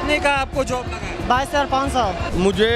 कितने का आपको जॉब लगा है? 22,500। मुझे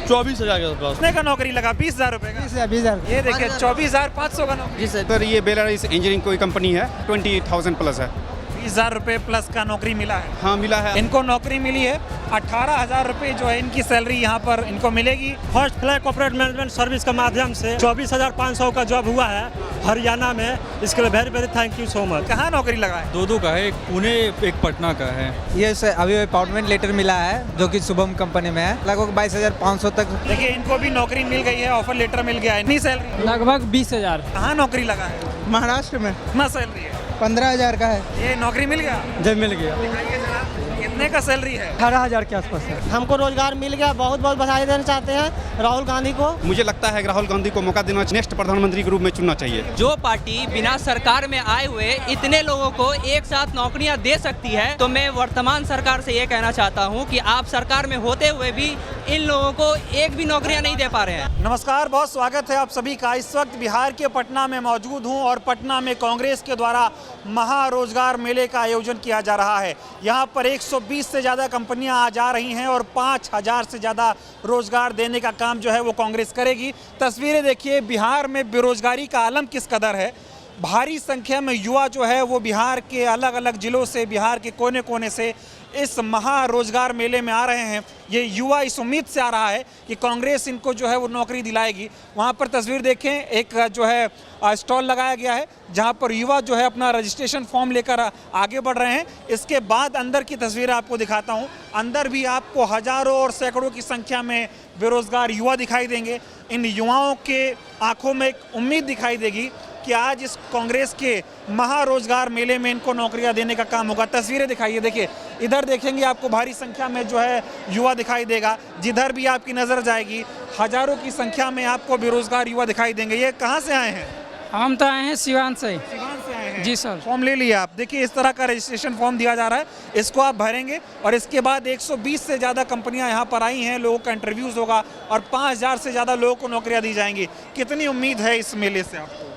24,000 के आसपास। कितने का नौकरी लगा? 20,000 रुपए का। 20,000। ये देखिए 24,500 का नौकरी। जी सर, ये बेलारिस इंजीनियरिंग कोई कंपनी है, 20,000 प्लस है। 20,000 रुपए प्लस का नौकरी मिला है। हाँ मिला है। इनको नौकरी मिली है, 18,000 रुपए जो है इनकी सैलरी यहाँ पर इनको मिलेगी। First flag corporate management service के माध्यम से 24,500 का जॉब हुआ है हरियाणा में। इसके लिए very very thank you so much. कहाँ नौकरी लगा है? दो का है, एक पुणे एक पटना का है। ये अभी अपॉइंटमेंट लेटर मिला है जो कि शुभम कंपनी में है, लगभग 22,500 तक। देखिए इनको भी नौकरी मिल गई है, ऑफर लेटर मिल गया है। इतनी सैलरी? लगभग 20,000। कहाँ नौकरी लगा है? महाराष्ट्र में कितना सैलरी है? 15,000 का है। ये नौकरी मिल गया? जब मिल गया दिखाइए जरा, कितने का सैलरी है? 18,000 के आसपास है। हमको रोजगार मिल गया, बहुत बहुत बधाई देना चाहते हैं राहुल गांधी को। मुझे लगता है कि राहुल गांधी को मौका देना, नेक्स्ट प्रधानमंत्री के रूप में चुनना चाहिए। जो पार्टी बिना सरकार में आए हुए इतने लोगों को एक साथ नौकरियां दे सकती है, तो मैं वर्तमान सरकार से ये कहना चाहता हूं कि आप सरकार में होते हुए भी इन लोगों को एक भी नौकरियां नहीं दे पा रहे हैं। नमस्कार, बहुत स्वागत है आप सभी का। इस वक्त बिहार के पटना में मौजूद हूं और पटना में कांग्रेस के द्वारा महारोजगार मेले का आयोजन किया जा रहा है। यहां पर 120 से ज़्यादा कंपनियां आ जा रही हैं और 5,000 से ज़्यादा रोजगार देने का काम जो है वो कांग्रेस करेगी। तस्वीरें देखिए, बिहार में बेरोजगारी का आलम किस कदर है। भारी संख्या में युवा जो है वो बिहार के अलग अलग जिलों से, बिहार के कोने कोने से इस महारोजगार मेले में आ रहे हैं। ये युवा इस उम्मीद से आ रहा है कि कांग्रेस इनको जो है वो नौकरी दिलाएगी। वहाँ पर तस्वीर देखें, एक जो है स्टॉल लगाया गया है जहाँ पर युवा जो है अपना रजिस्ट्रेशन फॉर्म लेकर आगे बढ़ रहे हैं। इसके बाद अंदर की तस्वीर आपको दिखाता हूँ। अंदर भी आपको हज़ारों और सैकड़ों की संख्या में बेरोजगार युवा दिखाई देंगे। इन युवाओं के आंखों में एक उम्मीद दिखाई देगी कि आज इस कांग्रेस के महारोजगार मेले में इनको नौकरियां देने का काम होगा। तस्वीरें दिखाइए, देखिए इधर देखेंगे आपको भारी संख्या में जो है युवा दिखाई देगा। जिधर भी आपकी नज़र जाएगी हज़ारों की संख्या में आपको बेरोजगार युवा दिखाई देंगे। ये कहाँ से आए हैं? हम तो आए हैं सिवान से। सिवान से आए हैं? जी सर। फॉर्म ले लिया आप? देखिए इस तरह का रजिस्ट्रेशन फॉर्म दिया जा रहा है, इसको आप भरेंगे और इसके बाद 120 से ज़्यादा कंपनियां यहाँ पर आई हैं। लोगों का इंटरव्यूज़ होगा और 5,000 से ज़्यादा लोगों को नौकरियाँ दी जाएंगी। कितनी उम्मीद है इस मेले से आपको?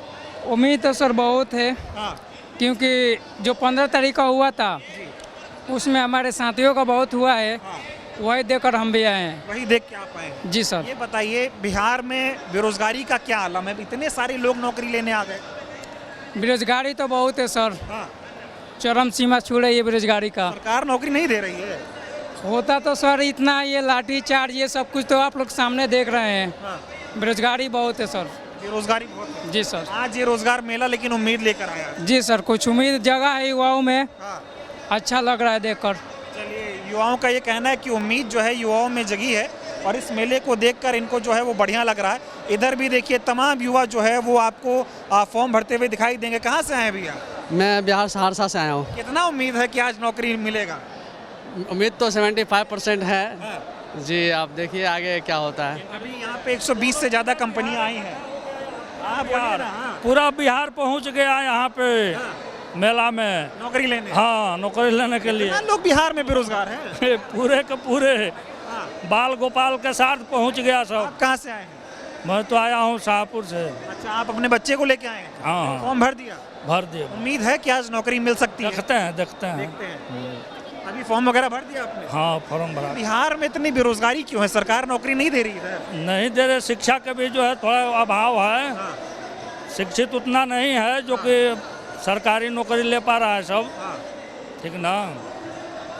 उम्मीद तो सर बहुत है, हाँ, क्योंकि जो 15 तारीख का हुआ था उसमें हमारे साथियों का बहुत हुआ है। हाँ। वही देखकर हम भी आए हैं। वही देख के आप आए हैं? जी सर। ये बताइए बिहार में बेरोजगारी का क्या आलम है? इतने सारे लोग नौकरी लेने आ गए। बेरोजगारी तो बहुत है सर, हाँ, चरम सीमा छू रही है बेरोजगारी का। सरकार नौकरी नहीं दे रही है। होता तो सर इतना, ये लाठी चार्ज ये सब कुछ तो आप लोग सामने देख रहे हैं। हाँ, बेरोजगारी बहुत है सर। बेरोजगारी बहुत है। जी सर। आज ये रोजगार मेला लेकिन उम्मीद लेकर आया है। जी सर, कुछ उम्मीद जगह है युवाओं में, हाँ, अच्छा लग रहा है देखकर। चलिए, युवाओं का ये कहना है कि उम्मीद जो है युवाओं में जगी है और इस मेले को देखकर इनको जो है वो बढ़िया लग रहा है। इधर भी देखिए तमाम युवा जो है वो आपको फॉर्म भरते हुए दिखाई देंगे। कहाँ से आए हैं भैया? मैं बिहार सहरसा से आया हूँ। कितना उम्मीद है कि आज नौकरी मिलेगा? उम्मीद तो 75% है हाँ। जी। आप देखिए आगे क्या होता है। अभी यहाँ पे 120 से ज़्यादा कंपनियाँ आई हैं। आप बोलिए ना। हाँ, पूरा बिहार पहुंच गया यहाँ पे मेला में। नौकरी लेने? हाँ, नौकरी लेने के लिए। कितना लोग बिहार में बेरोजगार हैं? पूरे के पूरे हाँ। बाल गोपाल के साथ पहुंच गया सब। आप कहाँ से आए हैं? मैं तो आया हूँ शाहपुर से। अच्छा, आप अपने बच्चे को लेके आए हैं? हाँ हाँ, फॉर्म भर दिया? भर दिए। उम्मीद है कि आज नौकरी मिल सकती है? देखते हैं। देखते हैं। अभी फॉर्म वगैरह भर दिया आपने? हाँ, फॉर्म भरा। बिहार में इतनी बेरोजगारी क्यों है? सरकार नौकरी नहीं दे रही है? नहीं दे रहे, शिक्षा के भी जो है थोड़ा अभाव है। हाँ। शिक्षित उतना नहीं है जो कि सरकारी नौकरी ले पा रहा है सब। हाँ। ठीक ना,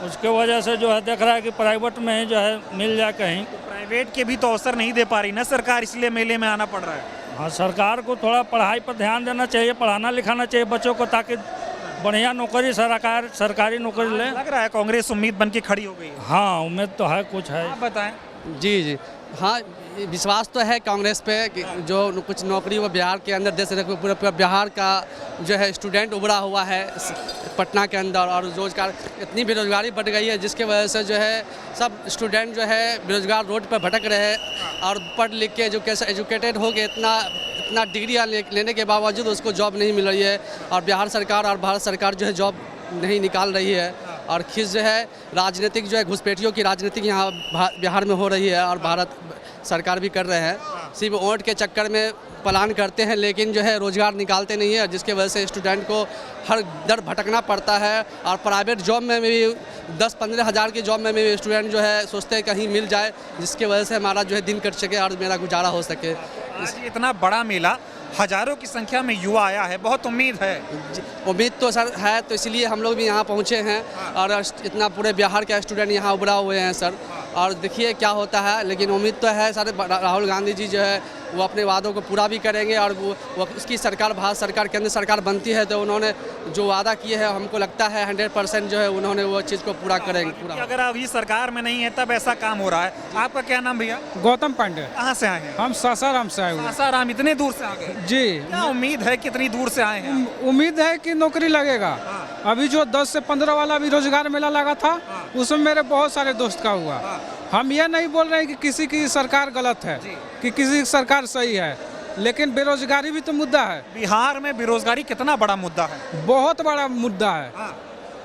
उसके वजह से जो है देख रहा है कि प्राइवेट में ही जो है मिल जाए कहीं। तो प्राइवेट के भी तो अवसर नहीं दे पा रही ना सरकार, इसलिए मेले में आना पड़ रहा है। हाँ, सरकार को थोड़ा पढ़ाई पर ध्यान देना चाहिए, पढ़ाना लिखाना चाहिए बच्चों को, ताकि बढ़िया नौकरी सरकारी नौकरी ले। लग रहा है कांग्रेस उम्मीद बन के खड़ी हो गई है। हाँ, उम्मीद तो है, कुछ है। आप बताएं। जी जी हाँ, विश्वास तो है कांग्रेस पे कि जो कुछ नौकरी वो बिहार के अंदर दे सकते। पूरा बिहार का जो है स्टूडेंट उभरा हुआ है पटना के अंदर, और रोजगार इतनी बेरोजगारी बढ़ गई है जिसके वजह से जो है सब स्टूडेंट जो है बेरोजगार रोड पर भटक रहे हैं। और पढ़ लिख के एजुकेटेड हो गए, इतना डिग्री लेने के बावजूद उसको जॉब नहीं मिल रही है। और बिहार सरकार और भारत सरकार जो है जॉब नहीं निकाल रही है। और खिस जो है राजनीतिक जो है घुसपैठियों की राजनीतिक यहाँ बिहार में हो रही है और भारत सरकार भी कर रहे हैं। सिर्फ वोट के चक्कर में प्लान करते हैं लेकिन जो है रोज़गार निकालते नहीं है, जिसके वजह से स्टूडेंट को हर दर भटकना पड़ता है। और प्राइवेट जॉब में भी 10-15 हज़ार की जॉब में भी स्टूडेंट जो है सोचते हैं कहीं मिल जाए, जिसके वजह से हमारा जो है दिन कट सके और मेरा गुजारा हो सके। आज इतना बड़ा मेला, हजारों की संख्या में युवा आया है, बहुत उम्मीद है। उम्मीद तो सर है, तो इसलिए हम लोग भी यहाँ पहुँचे हैं और इतना पूरे बिहार के स्टूडेंट यहाँ उभरा हुए हैं सर। और देखिए क्या होता है, लेकिन उम्मीद तो है सर राहुल गांधी जी जो है वो अपने वादों को पूरा भी करेंगे और वो उसकी सरकार, भारत सरकार, केंद्र सरकार बनती है तो उन्होंने जो वादा किए हैं हमको लगता है 100% जो है उन्होंने वो चीज़ को पूरा करेंगे। पूरा अगर अभी सरकार में नहीं है तब ऐसा काम हो रहा है। आपका क्या नाम भैया? गौतम पांडे। कहाँ से आए हैं? हम सासाराम से आए हुए सासाराम, इतने दूर से आ गए? जी। क्या उम्मीद है, कितनी दूर से आए हैं? उम्मीद है कि नौकरी लगेगा। अभी जो 10 से 15 वाला भी रोजगार मेला लगा था उसमें मेरे बहुत सारे दोस्त का हुआ। हम ये नहीं बोल रहे हैं कि किसी की सरकार गलत है कि किसी की सरकार सही है, लेकिन बेरोजगारी भी तो मुद्दा है। बिहार में बेरोजगारी कितना बड़ा मुद्दा है? बहुत बड़ा मुद्दा है।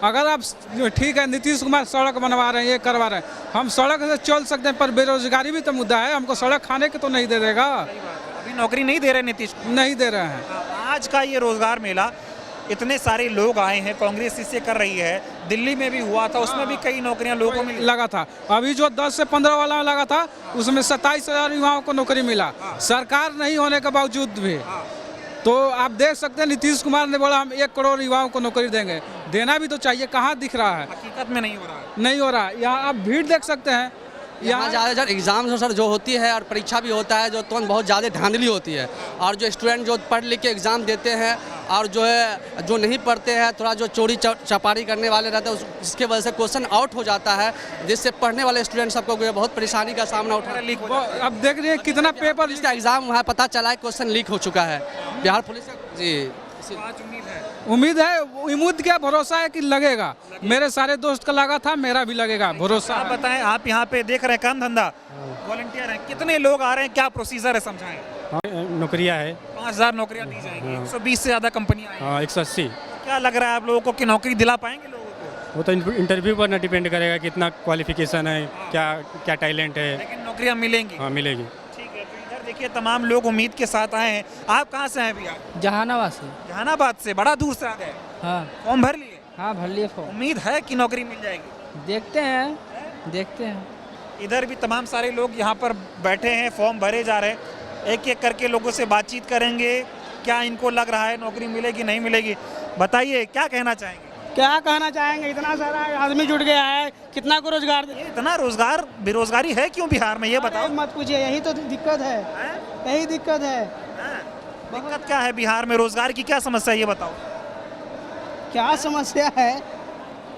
अगर आप ठीक है नीतीश कुमार सड़क बनवा रहे हैं, ये करवा रहे हैं, हम सड़क से चल सकते हैं, पर बेरोजगारी भी तो मुद्दा है। हमको सड़क खाने के तो नहीं दे देगा। अभी नौकरी नहीं दे रहे नीतीश? नहीं दे रहे हैं। आज का ये रोजगार मेला, इतने सारे लोग आए हैं, कांग्रेस इसे कर रही है। दिल्ली में भी हुआ था, उसमें भी कई नौकरियां लोगों को मिली। लगा था। अभी जो 10 से 15 वाला लगा था उसमें 27,000 युवाओं को नौकरी मिला, सरकार नहीं होने के बावजूद भी। तो आप देख सकते हैं नीतीश कुमार ने बोला हम 1 करोड़ युवाओं को नौकरी देंगे, देना भी तो चाहिए। कहाँ दिख रहा है? हकीकत में नहीं हो रहा है। नहीं हो रहा। यहाँ आप भीड़ देख सकते हैं। यहाँ ज़्यादा एग्ज़ाम सर जो होती है और परीक्षा भी होता है जो तुरंत बहुत ज़्यादा धांधली होती है, और जो स्टूडेंट जो पढ़ लिख के एग्ज़ाम देते हैं और जो है जो नहीं पढ़ते हैं, थोड़ा जो चोरी चपारी करने वाले रहते हैं, जिसके वजह से क्वेश्चन आउट हो जाता है, जिससे पढ़ने वाले स्टूडेंट सबको बहुत परेशानी का सामना उठा। अब देख रहे हैं कितना पेपर इसका एग्ज़ाम वहाँ पता चला है क्वेश्चन लीक हो चुका है बिहार पुलिस जी। उम्मीद है, उम्मीद क्या, भरोसा है कि लगेगा। मेरे सारे दोस्त का लगा था, मेरा भी लगेगा, भरोसा। आप बताएं, आप यहाँ पे देख रहे हैं काम धंधा, वॉलंटियर हैं, कितने लोग आ रहे हैं, क्या प्रोसीजर है समझाएं? नौकरियाँ है 5,000 नौकरियाँ दी जाएंगी, 120 से ज़्यादा कंपनियाँ आई हैं। 180। क्या लग रहा है आप लोगों को कि नौकरी दिला पाएंगे लोगों को? वो तो इंटरव्यू पर ना डिपेंड करेगा कितना क्वालिफिकेशन है, क्या टैलेंट है। लेकिन नौकरियाँ मिलेंगी? हाँ मिलेगी। ठीक है, तो इधर देखिए तमाम लोग उम्मीद के साथ आए हैं। आप कहाँ से हैं भैया? जहानाबाद से। जहानाबाद से? बड़ा दूर से आ गए? हाँ फॉर्म भर लिए? हाँ भर लिए फॉर्म। उम्मीद है कि नौकरी मिल जाएगी? देखते हैं। इधर भी तमाम सारे लोग यहाँ पर बैठे हैं, फॉर्म भरे जा रहे हैं। एक एक करके लोगों से बातचीत करेंगे, क्या इनको लग रहा है नौकरी मिलेगी नहीं मिलेगी। बताइए क्या कहना चाहेंगे? क्या कहना चाहेंगे, इतना सारा आदमी जुट गया है, कितना को रोजगार ये इतना रोजगार, बेरोजगारी है क्यों बिहार में, ये बताओ। मत पूछिए, यही तो दिक्कत है, यही दिक्कत है। दिक्कत क्या है बिहार में, रोजगार की क्या समस्या है ये बताओ। क्या समस्या है?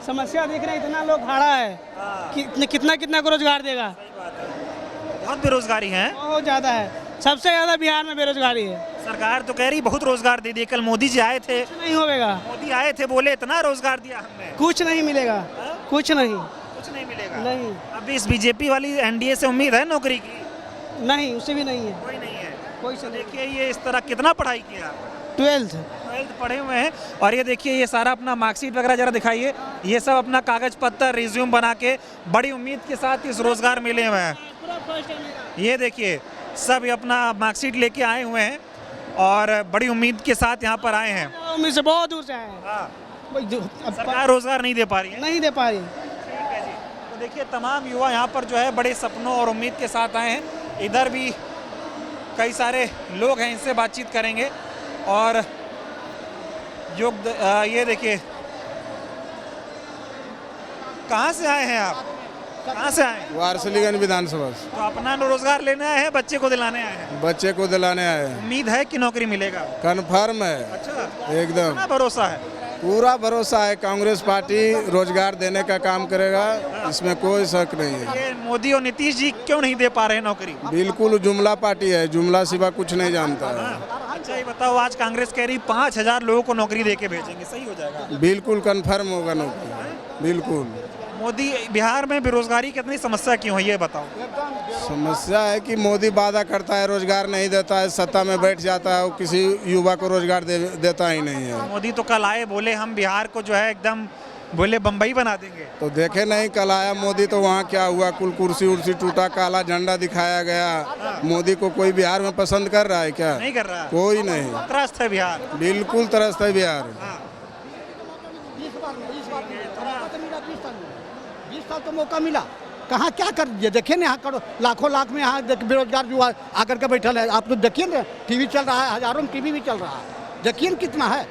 समस्या देख रहे हैं, इतना लोग खड़ा है, कितना को रोजगार देगा? बहुत बेरोजगारी है, बहुत ज़्यादा है, सबसे ज़्यादा बिहार में बेरोजगारी है। सरकार तो कह रही बहुत रोजगार दे दिए। कल मोदी जी आए थे, नहीं होगा। मोदी आए थे, बोले इतना रोजगार दिया हमने, कुछ नहीं मिलेगा, कुछ नहीं मिलेगा। नहीं। अभी इस बीजेपी वाली एनडीए से उम्मीद है नौकरी की? नहीं, उससे भी नहीं है, कोई नहीं है। कोई से। देखिए ये इस तरह कितना पढ़ाई किया? 12th पढ़े हुए हैं। और ये देखिए ये सारा अपना मार्कशीट वगैरह जरा दिखाइए। ये सब अपना कागज पत्तर, रिज्यूम बना के बड़ी उम्मीद के साथ इस रोजगार मेले में हैं। ये देखिए सब अपना मार्कशीट लेके आए हुए हैं और बड़ी उम्मीद के साथ यहाँ पर आए हैं। उम्मीद से बहुत दूर से आए हैं। हाँ। अब सरकार रोजगार नहीं दे पा रही है। नहीं दे पा रही। ठीक है जी। तो देखिए तमाम युवा यहाँ पर जो है बड़े सपनों और उम्मीद के साथ आए हैं। इधर भी कई सारे लोग हैं, इनसे बातचीत करेंगे। और ये देखिए कहाँ से आए हैं आप? कहाँ से आए हैं? वारसलीगंज विधानसभा से। तो अपना रोजगार लेने आए हैं, बच्चे को दिलाने आए हैं? बच्चे को दिलाने आए हैं। उम्मीद है कि नौकरी मिलेगा? कन्फर्म है। अच्छा, एकदम कितना भरोसा है? पूरा भरोसा है। कांग्रेस पार्टी रोजगार देने का काम करेगा, इसमें कोई शक नहीं है। ये मोदी और नीतीश जी क्यों नहीं दे पा रहे हैं नौकरी? बिल्कुल जुमला पार्टी है, जुमला सिवा कुछ नहीं जानता है। अच्छा ये बताओ, आज कांग्रेस कह रही 5,000 लोगों को नौकरी दे के भेजेंगे, सही हो जाएगा? बिल्कुल कन्फर्म होगा नौकरी, बिल्कुल। मोदी, बिहार में बेरोजगारी की इतनी समस्या क्यों है ये बताओ। समस्या है कि मोदी वादा करता है, रोजगार नहीं देता है, सत्ता में बैठ जाता है और किसी युवा को रोजगार देता ही नहीं है। मोदी तो कल आए, बोले हम बिहार को जो है एकदम बोले बम्बई बना देंगे। तो देखे नहीं, कल आया मोदी तो वहाँ क्या हुआ, कुल कुर्सी उर्सी टूटा, काला झंडा दिखाया गया। मोदी को कोई बिहार में पसंद कर रहा है क्या? नहीं कर रहा, कोई नहीं। त्रस्त है बिहार, बिल्कुल त्रस्त है बिहार। 20 साल तो मौका मिला, कहाँ क्या कर दिए? देखिए ना, यहाँ करो लाखों लाख में यहाँ बेरोजगार युवा आकर के बैठल है। आप तो देखिए ना, टीवी चल रहा है, हजारों में टीवी भी चल रहा है, देखिए ना कितना है।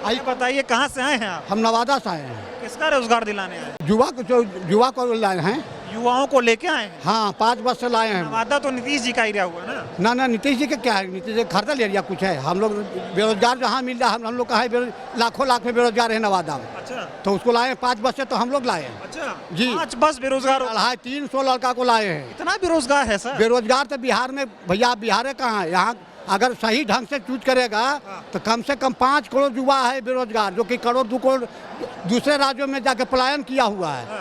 आइए बताइए कहाँ से आए हैं आप? हम नवादा से आए हैं। किसका रोजगार दिलाने आए? युवा को लाए हैं। युवाओं को लेके आए हैं। हाँ, 5 बस से लाए हैं। नवादा तो नीतीश जी का एरिया हुआ ना? ना नीतीश जी के क्या है, नीतीश जी खरदल एरिया कुछ है। हम लोग बेरोजगार जहाँ मिल रहा है, हम लोग का है लाखों लाख में बेरोजगार है नवादा में। अच्छा, तो उसको लाए 5 बस से, तो हम लोग लाए हैं। अच्छा जी, 5 बस बेरोजगार है, 300 लड़का को लाए हैं। इतना बेरोजगार है सर? बेरोजगार तो बिहार में भैया, बिहार है कहाँ? यहाँ अगर सही ढंग से चूज करेगा तो कम से कम 5 करोड़ युवा है बेरोजगार, जो कि करोड़ 2 करोड़ दूसरे राज्यों में जाके पलायन किया हुआ है,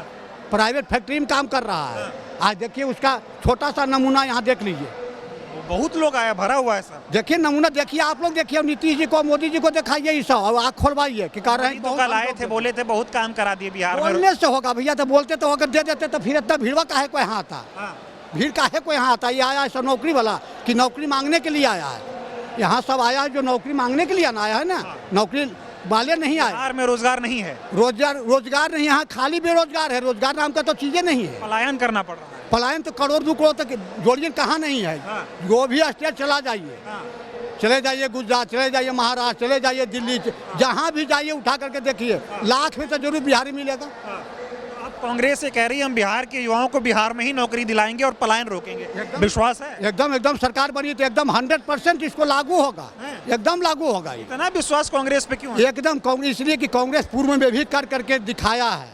प्राइवेट फैक्ट्री में काम कर रहा है। आज देखिए उसका छोटा सा नमूना यहाँ देख लीजिए, बहुत लोग आया, भरा हुआ है सर। देखिए नमूना देखिए, आप लोग देखिए, नीतीश जी को, मोदी जी को दिखाइए ये सब, और आँख खोलवाइए कि कर रहे हैं। तो कल आए थे, बोले थे बहुत काम करा दिए बिहार में। बोलने से होगा भैया, तो बोलते तो होगा, दे देते तो फिर इतना भीड़वा काहे को यहाँ आता? भीड़ काहे को यहाँ आता? ये आया सब नौकरी वाला कि नौकरी मांगने के लिए आया है? यहाँ सब आया है जो नौकरी मांगने के लिए आया है ना, नौकरी वाले नहीं आए। बिहार में रोजगार नहीं है, रोजगार नहीं, यहाँ खाली बेरोजगार है, रोजगार नाम का तो चीजें नहीं है। पलायन करना पड़ रहा है। पलायन तो करोड़ 2 करोड़ तक जोड़िए कहाँ नहीं है। जो भी स्टेट चला जाइए, चले जाइए गुजरात, चले जाइए महाराष्ट्र, चले जाइए दिल्ली, जहाँ भी जाइए उठा करके देखिए, लाख में तो जरूर बिहारी मिलेगा। अब कांग्रेस ये कह रही है हम बिहार के युवाओं को बिहार में ही नौकरी दिलाएंगे और पलायन रोकेंगे, विश्वास है? एकदम सरकार बनी तो एकदम 100% इसको लागू होगा, एकदम लागू होगा। इतना विश्वास कांग्रेस पे क्यों है? एकदम कांग्रेस, इसलिए कि कांग्रेस पूर्व में भी कर करके दिखाया है,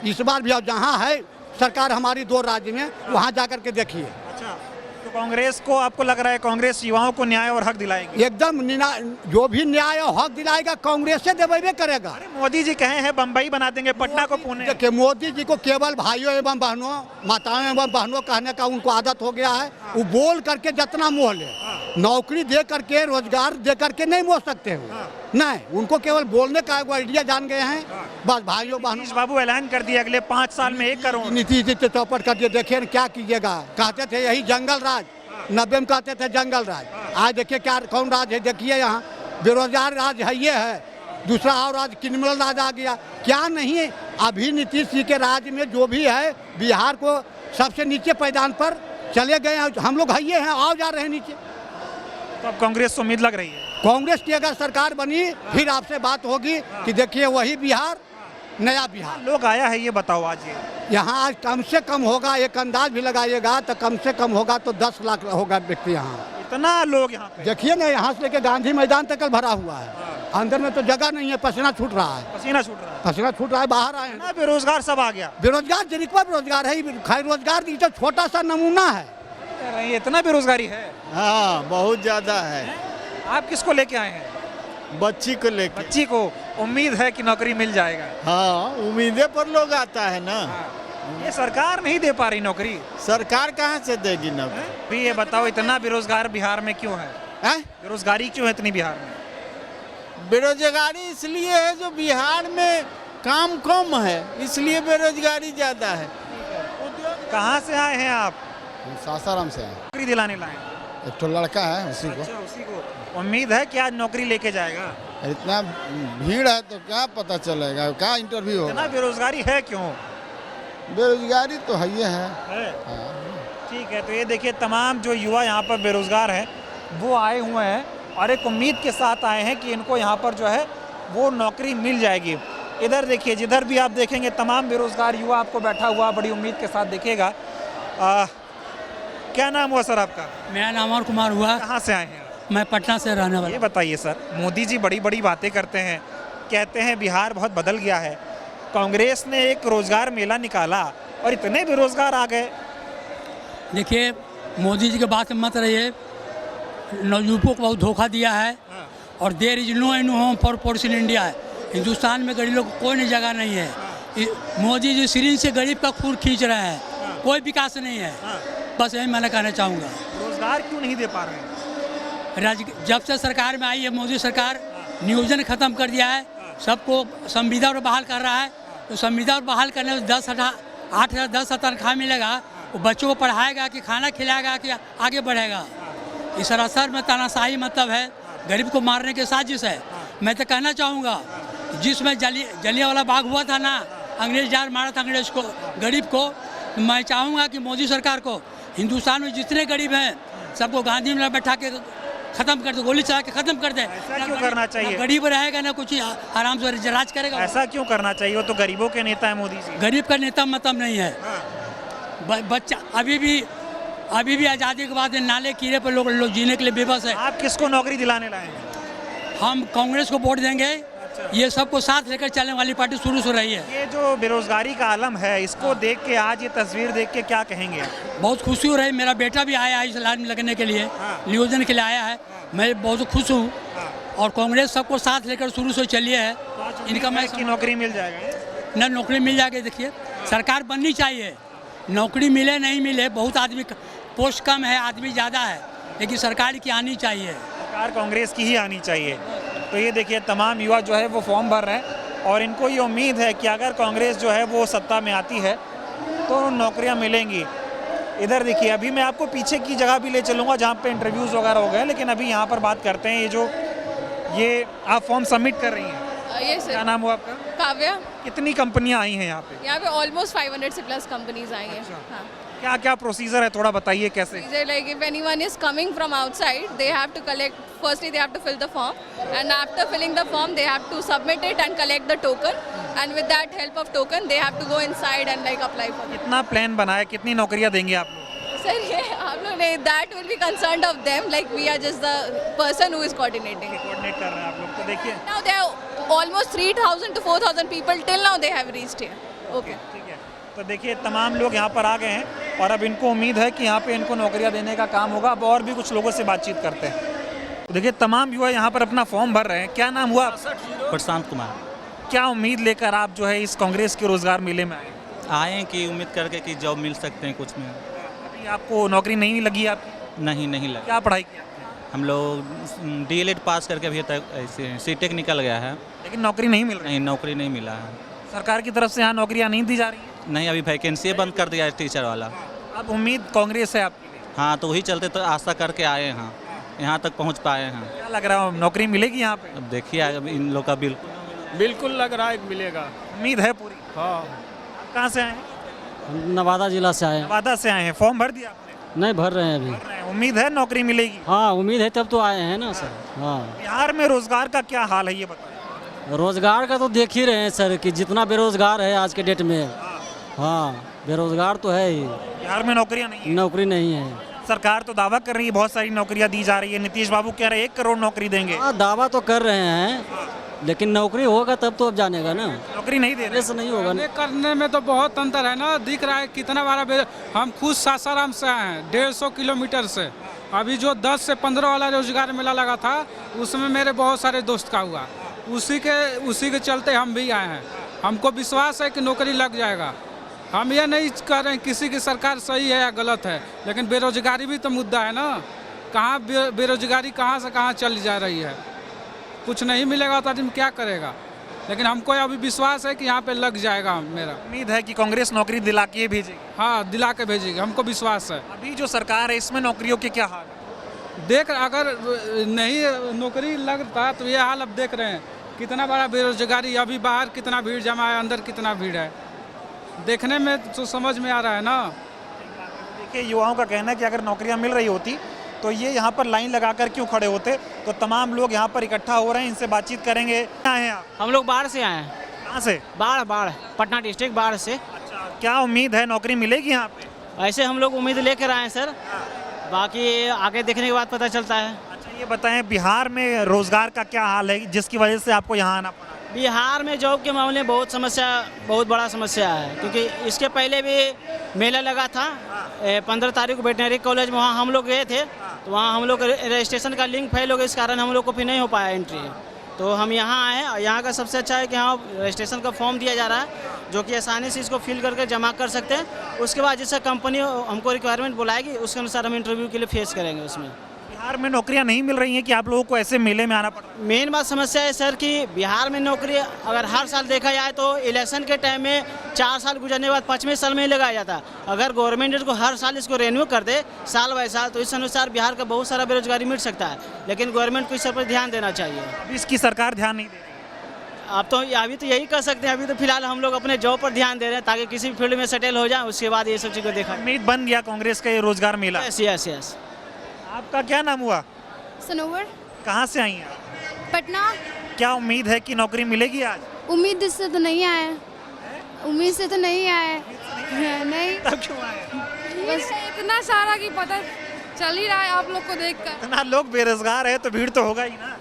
इस बार भी। अब जहाँ है सरकार हमारी 2 राज्य में, वहाँ जा करके देखिए। अच्छा, तो कांग्रेस को, आपको लग रहा है कांग्रेस युवाओं को न्याय और हक दिलाएगी? एकदम जो भी न्याय और हक दिलाएगा कांग्रेस से देवे करेगा। अरे मोदी जी कहे हैं बम्बई बना देंगे, पटना को पुणे। देखिए मोदी जी को केवल भाइयों एवं बहनों, माताओं एवं बहनों कहने का उनको आदत हो गया है। वो बोल करके जितना मोह ले, नौकरी दे करके, रोजगार दे करके नहीं मोह सकते हो। नहीं, उनको केवल बोलने का एक आइडिया जान गए हैं, बस भाइयों बहनों। नीतीश बाबू ऐलान कर दिया अगले 5 साल में 1 करोड़। नीतीश जी तो चौपट कर दिए, देखिए क्या कीजिएगा। कहते थे यही जंगल राज, 90 में कहते थे जंगल राज, आज देखिए क्या कौन राज है। देखिए यहाँ बेरोजगार राज है, ये है। दूसरा और राज क्रिमिनल राज आ गया, क्या नहीं है। अभी नीतीश जी के राज में जो भी है, बिहार को सबसे नीचे पैदान पर चले गए हैं हम लोग, है हैं, आओ जा रहे हैं नीचे। तो अब कांग्रेस से उम्मीद लग रही है? कांग्रेस की अगर सरकार बनी फिर आपसे बात होगी कि देखिए वही बिहार, नया बिहार। लोग आया है, ये बताओ आज ये यहाँ आज कम से कम होगा, एक अंदाज भी लगाइएगा तो कम से कम होगा तो 10 लाख होगा व्यक्ति यहाँ। इतना लोग यहाँ पे? देखिए ना, यहाँ से लेके गांधी मैदान तक कल भरा हुआ है। अंदर में तो जगह नहीं है, पसीना छूट रहा है, पसीना छूट रहा है, पसीना छूट रहा है। बाहर आए हैं, बेरोजगार सब आ गया। बेरोजगार जनिकवा बेरोजगार है, खैर रोजगार की तो छोटा सा नमूना है। इतना बेरोजगारी है? हाँ, बहुत ज्यादा है। आप किसको लेके आए हैं? बच्ची को लेके। बच्ची को उम्मीद है कि नौकरी मिल जाएगा? हाँ, उम्मीदें पर लोग आता है ना। ये सरकार नहीं दे पा रही नौकरी। सरकार कहाँ से देगी नौकरी? भी ये बताओ, इतना बेरोजगार बिहार में क्यों है? बेरोजगारी क्यों है इतनी बिहार में? बेरोजगारी इसलिए है जो बिहार में काम कम है, इसलिए बेरोजगारी ज्यादा है। कहाँ से आए हैं आप? सासाराम से आए, नौकरी दिलाने लाए? एक तो लड़का है उसी को। अच्छा, उसी को उम्मीद है कि आज नौकरी लेके जाएगा? इतना भीड़ है तो क्या पता चलेगा, क्या इंटरव्यू होगा। इतना बेरोजगारी है क्यों? बेरोजगारी तो है ही है। ठीक है, तो ये देखिए तमाम जो युवा यहाँ पर बेरोजगार हैं वो आए हुए हैं और एक उम्मीद के साथ आए हैं कि इनको यहाँ पर जो है वो नौकरी मिल जाएगी। इधर देखिए, जिधर भी आप देखेंगे तमाम बेरोजगार युवा आपको बैठा हुआ बड़ी उम्मीद के साथ दिखेगा। क्या नाम हुआ सर आपका? मेरा नाम और कुमार हुआ। कहाँ से आए हैं? मैं पटना से रहने वाला। ये बताइए सर, मोदी जी बड़ी बड़ी बातें करते हैं, कहते हैं बिहार बहुत बदल गया है, कांग्रेस ने एक रोजगार मेला निकाला और इतने बेरोजगार आ गए। देखिए, मोदी जी के बात में मत रहिए, नवयुवकों को बहुत धोखा दिया है और there is no any home for poors in India है। हिंदुस्तान में गरीब लोग को कोई जगह नहीं है। मोदी जी सिरिंज से गरीब का खून खींच रहे हैं, कोई विकास नहीं है। बस यही मैं कहना चाहूँगा। रोजगार क्यों नहीं दे पा रहे हैं? जब से सरकार में आई है मोदी सरकार, नियोजन खत्म कर दिया है, सबको संविदा और बहाल कर रहा है, तो संविदा बहाल करने में 8,000 10,000 तनख्वाह मिलेगा, वो बच्चों को पढ़ाएगा कि खाना खिलाएगा कि आगे बढ़ेगा। इस सरासर में तानाशाही मतलब है, गरीब को मारने की साजिश है। मैं तो कहना चाहूँगा जिसमें जलियांवाला बाग हुआ था ना, अंग्रेज जार मारा था अंग्रेज को, गरीब को, मैं चाहूँगा कि मोदी सरकार को हिंदुस्तान में जितने गरीब हैं सबको गांधी में बैठा के खत्म कर दे, गोली चला के खत्म कर दे। ऐसा क्यों करना चाहिए? गरीब रहेगा ना कुछ आराम से राज करेगा। ऐसा क्यों करना चाहिए? वो तो गरीबों के नेता है मोदी जी। गरीब का नेता मतलब नहीं है। बच्चा अभी भी आज़ादी के बाद नाले कीड़े पर लोग जीने के लिए बेबस है। आप किसको नौकरी दिलाने लाए हैं? हम कांग्रेस को वोट देंगे। ये सबको साथ लेकर चलने वाली पार्टी शुरू से रही है। ये जो बेरोजगारी का आलम है, इसको देख के, आज ये तस्वीर देख के क्या कहेंगे? बहुत खुशी हो रही है। मेरा बेटा भी आया है इस लाइन में लगने के लिए, नियोजन के लिए आया है। मैं बहुत खुश हूँ और कांग्रेस सबको साथ लेकर शुरू से चलिए है। इनका मैं की नौकरी मिल जाएगा ना, नौकरी मिल जाएगी। देखिए सरकार बननी चाहिए, नौकरी मिले नहीं मिले, बहुत आदमी पोस्ट कम है, आदमी ज़्यादा है, लेकिन सरकार की आनी चाहिए। सरकार कांग्रेस की ही आनी चाहिए। तो ये देखिए तमाम युवा जो है वो फॉर्म भर रहे हैं और इनको ये उम्मीद है कि अगर कांग्रेस जो है वो सत्ता में आती है तो नौकरियां मिलेंगी। इधर देखिए, अभी मैं आपको पीछे की जगह भी ले चलूँगा जहाँ पे इंटरव्यूज़ वगैरह हो गए, लेकिन अभी यहाँ पर बात करते हैं। ये आप फॉर्म सबमिट कर रही हैं? ये सर। क्या नाम हुआ आपका? काव्या। कितनी कंपनियाँ आई हैं यहाँ पे? यहाँ पे ऑलमोस्ट 500 से प्लस कंपनीज आई हैं। हाँ। क्या क्या प्रोसीजर है, थोड़ा बताइए कैसे? Like if anyone is coming from outside, they have to collect. Firstly, they have to fill the form, and after filling the form, they have to submit it and collect the token. And with that help of token, they have to go inside and like apply for it. कितना plan बना है, कितनी नौकरियाँ देंगे आप लोग? Sir, ये आप लोग नहीं, that will be concerned of them. Like we are just the person who is coordinating. Coordinate कर रहे हैं आप लोग। तो देखिए Now there are almost 3,000 to 4,000 people till now they have reached here. Okay. ठीक है। तो देखिए तमाम लोग यहाँ पर आ गए हैं और अब इनको उम्मीद है कि यहाँ पे इनको नौकरियाँ देने का काम होगा। अब और भी कुछ लोगों से बातचीत करते हैं। तो देखिए तमाम युवा यहाँ पर अपना फॉर्म भर रहे हैं। क्या नाम हुआ? प्रशांत कुमार। क्या उम्मीद लेकर आप जो है इस कांग्रेस के रोजगार मेले में आए हैं कि उम्मीद करके कि जॉब मिल सकते हैं कुछ में। अभी आपको नौकरी नहीं लगी आपकी? नहीं लगी। क्या पढ़ाई की आपने? हम लोग DLED पास करके अभी तक ऐसे सीटेक निकल गया है, लेकिन नौकरी नहीं मिल रही? नहीं, नौकरी नहीं मिला है। सरकार की तरफ से यहाँ नौकरियाँ नहीं दी जा रही है? नहीं, अभी वैकेंसी बंद कर दिया है टीचर वाला। अब उम्मीद कांग्रेस है आपके लिए? हाँ, तो वही चलते तो आशा करके आए हैं, यहाँ तक पहुँच पाए हैं। क्या लग रहा है, नौकरी मिलेगी यहाँ पे? अब देखिए अब इन लोग का बिल्कुल लग रहा है मिलेगा। उम्मीद है पूरी? हाँ। कहाँ से आए हैं? नवादा जिला से आए। नवादा से आए हैं। फॉर्म भर दिया आपने? नहीं भर रहे हैं अभी। भर रहे हैं। उम्मीद है नौकरी मिलेगी? हाँ उम्मीद है, तब तो आए हैं ना सर। हाँ। बिहार में रोजगार का क्या हाल है ये बताएं। रोजगार का तो देख ही रहे हैं सर कि जितना बेरोजगार है आज के डेट में। हाँ बेरोजगार तो है ही। बिहार में नौकरियां नहीं है? नौकरी नहीं है। सरकार तो दावा कर रही है बहुत सारी नौकरियां दी जा रही है। नीतीश बाबू कह रहे हैं 1 करोड़ नौकरी देंगे। हाँ दावा तो कर रहे हैं, लेकिन नौकरी होगा तब तो अब जानेगा ना। नौकरी नहीं दे रहे? ऐसा नहीं होगा। करने में तो बहुत अंतर है ना, दिख रहा है कितना बड़ा। हम खुद सासाराम से आए हैं 150 किलोमीटर से। अभी जो 10 से 15 वाला रोजगार मेला लगा था उसमें मेरे बहुत सारे दोस्त का हुआ, उसी के चलते हम भी आए हैं। हमको विश्वास है कि नौकरी लग जाएगा। हम ये नहीं कह रहे हैं किसी की सरकार सही है या गलत है, लेकिन बेरोजगारी भी तो मुद्दा है ना। कहाँ बेरोजगारी कहाँ से कहाँ चली जा रही है। कुछ नहीं मिलेगा तो आदमी क्या करेगा, लेकिन हमको अभी विश्वास है कि यहाँ पे लग जाएगा। मेरा उम्मीद है कि कांग्रेस नौकरी दिला के भेजेगी। हाँ दिला के भेजेगी, हमको विश्वास है। अभी जो सरकार है इसमें नौकरियों के क्या हाल है? देख अगर नहीं नौकरी लगता तो ये हाल अब देख रहे हैं कितना बड़ा बेरोजगारी। अभी बाहर कितना भीड़ जमा है, अंदर कितना भीड़ है, देखने में तो समझ में आ रहा है ना। देखिए युवाओं का कहना है कि अगर नौकरियां मिल रही होती तो ये यहाँ पर लाइन लगाकर क्यों खड़े होते। तो तमाम लोग यहाँ पर इकट्ठा हो रहे हैं, इनसे बातचीत करेंगे। क्या हैं आप? हम लोग बाढ़ से आए हैं। कहाँ से? बाढ़ पटना डिस्ट्रिक्ट बाढ़ से। अच्छा, क्या उम्मीद है नौकरी मिलेगी यहाँ पे? ऐसे हम लोग उम्मीद लेकर आए हैं सर, बाकी आगे देखने के बाद पता चलता है। अच्छा ये बताएं, बिहार में रोजगार का क्या हाल है जिसकी वजह से आपको यहाँ आना पड़ा? बिहार में जॉब के मामले में बहुत बड़ा समस्या है, क्योंकि इसके पहले भी मेला लगा था 15 तारीख को वेटनरी कॉलेज में। वहाँ हम लोग गए थे तो वहाँ हम लोग रजिस्ट्रेशन का लिंक फेल हो गया, इस कारण हम लोग को फिर नहीं हो पाया एंट्री। तो हम यहाँ आए और यहाँ का सबसे अच्छा है कि यहाँ रजिस्ट्रेशन का फॉर्म दिया जा रहा है, जो कि आसानी से इसको फिल करके जमा कर सकते हैं। उसके बाद जैसा कंपनी हमको रिक्वायरमेंट बुलाएगी उसके अनुसार हम इंटरव्यू के लिए फेस करेंगे। उसमें बिहार में नौकरियां नहीं मिल रही हैं कि आप लोगों को ऐसे मेले में आना पड़ रहा है? मेन बात समस्या है सर कि बिहार में नौकरी अगर हर साल देखा जाए तो इलेक्शन के टाइम में 4 साल गुजरने के बाद 5वें साल में ही लगाया जाता। अगर गवर्नमेंट इसको हर साल इसको रेन्यू कर दे साल बाय साल तो इस अनुसार बिहार का बहुत सारा बेरोजगारी मिट सकता है, लेकिन गवर्नमेंट को इस पर ध्यान देना चाहिए। अभी इसकी सरकार ध्यान नहीं दे रही है। अभी तो यही कर सकते हैं, अभी तो फिलहाल हम लोग अपने जॉब पर ध्यान दे रहे हैं ताकि किसी भी फील्ड में सेटल हो जाए, उसके बाद ये सब चीज़ को देखा। उम्मीद बन गया कांग्रेस का ये रोजगार मेला। यस। आपका क्या नाम हुआ? सनोवर, कहाँ से आई हैं आप? पटना। क्या उम्मीद है कि नौकरी मिलेगी आज? उम्मीद से तो नहीं आए, उम्मीद से तो नहीं आए, नहीं। तब क्यों आए? बस इतना सारा कि पता चल ही रहा है आप लोग को देखकर। इतना लोग बेरोजगार है तो भीड़ तो होगा ही ना।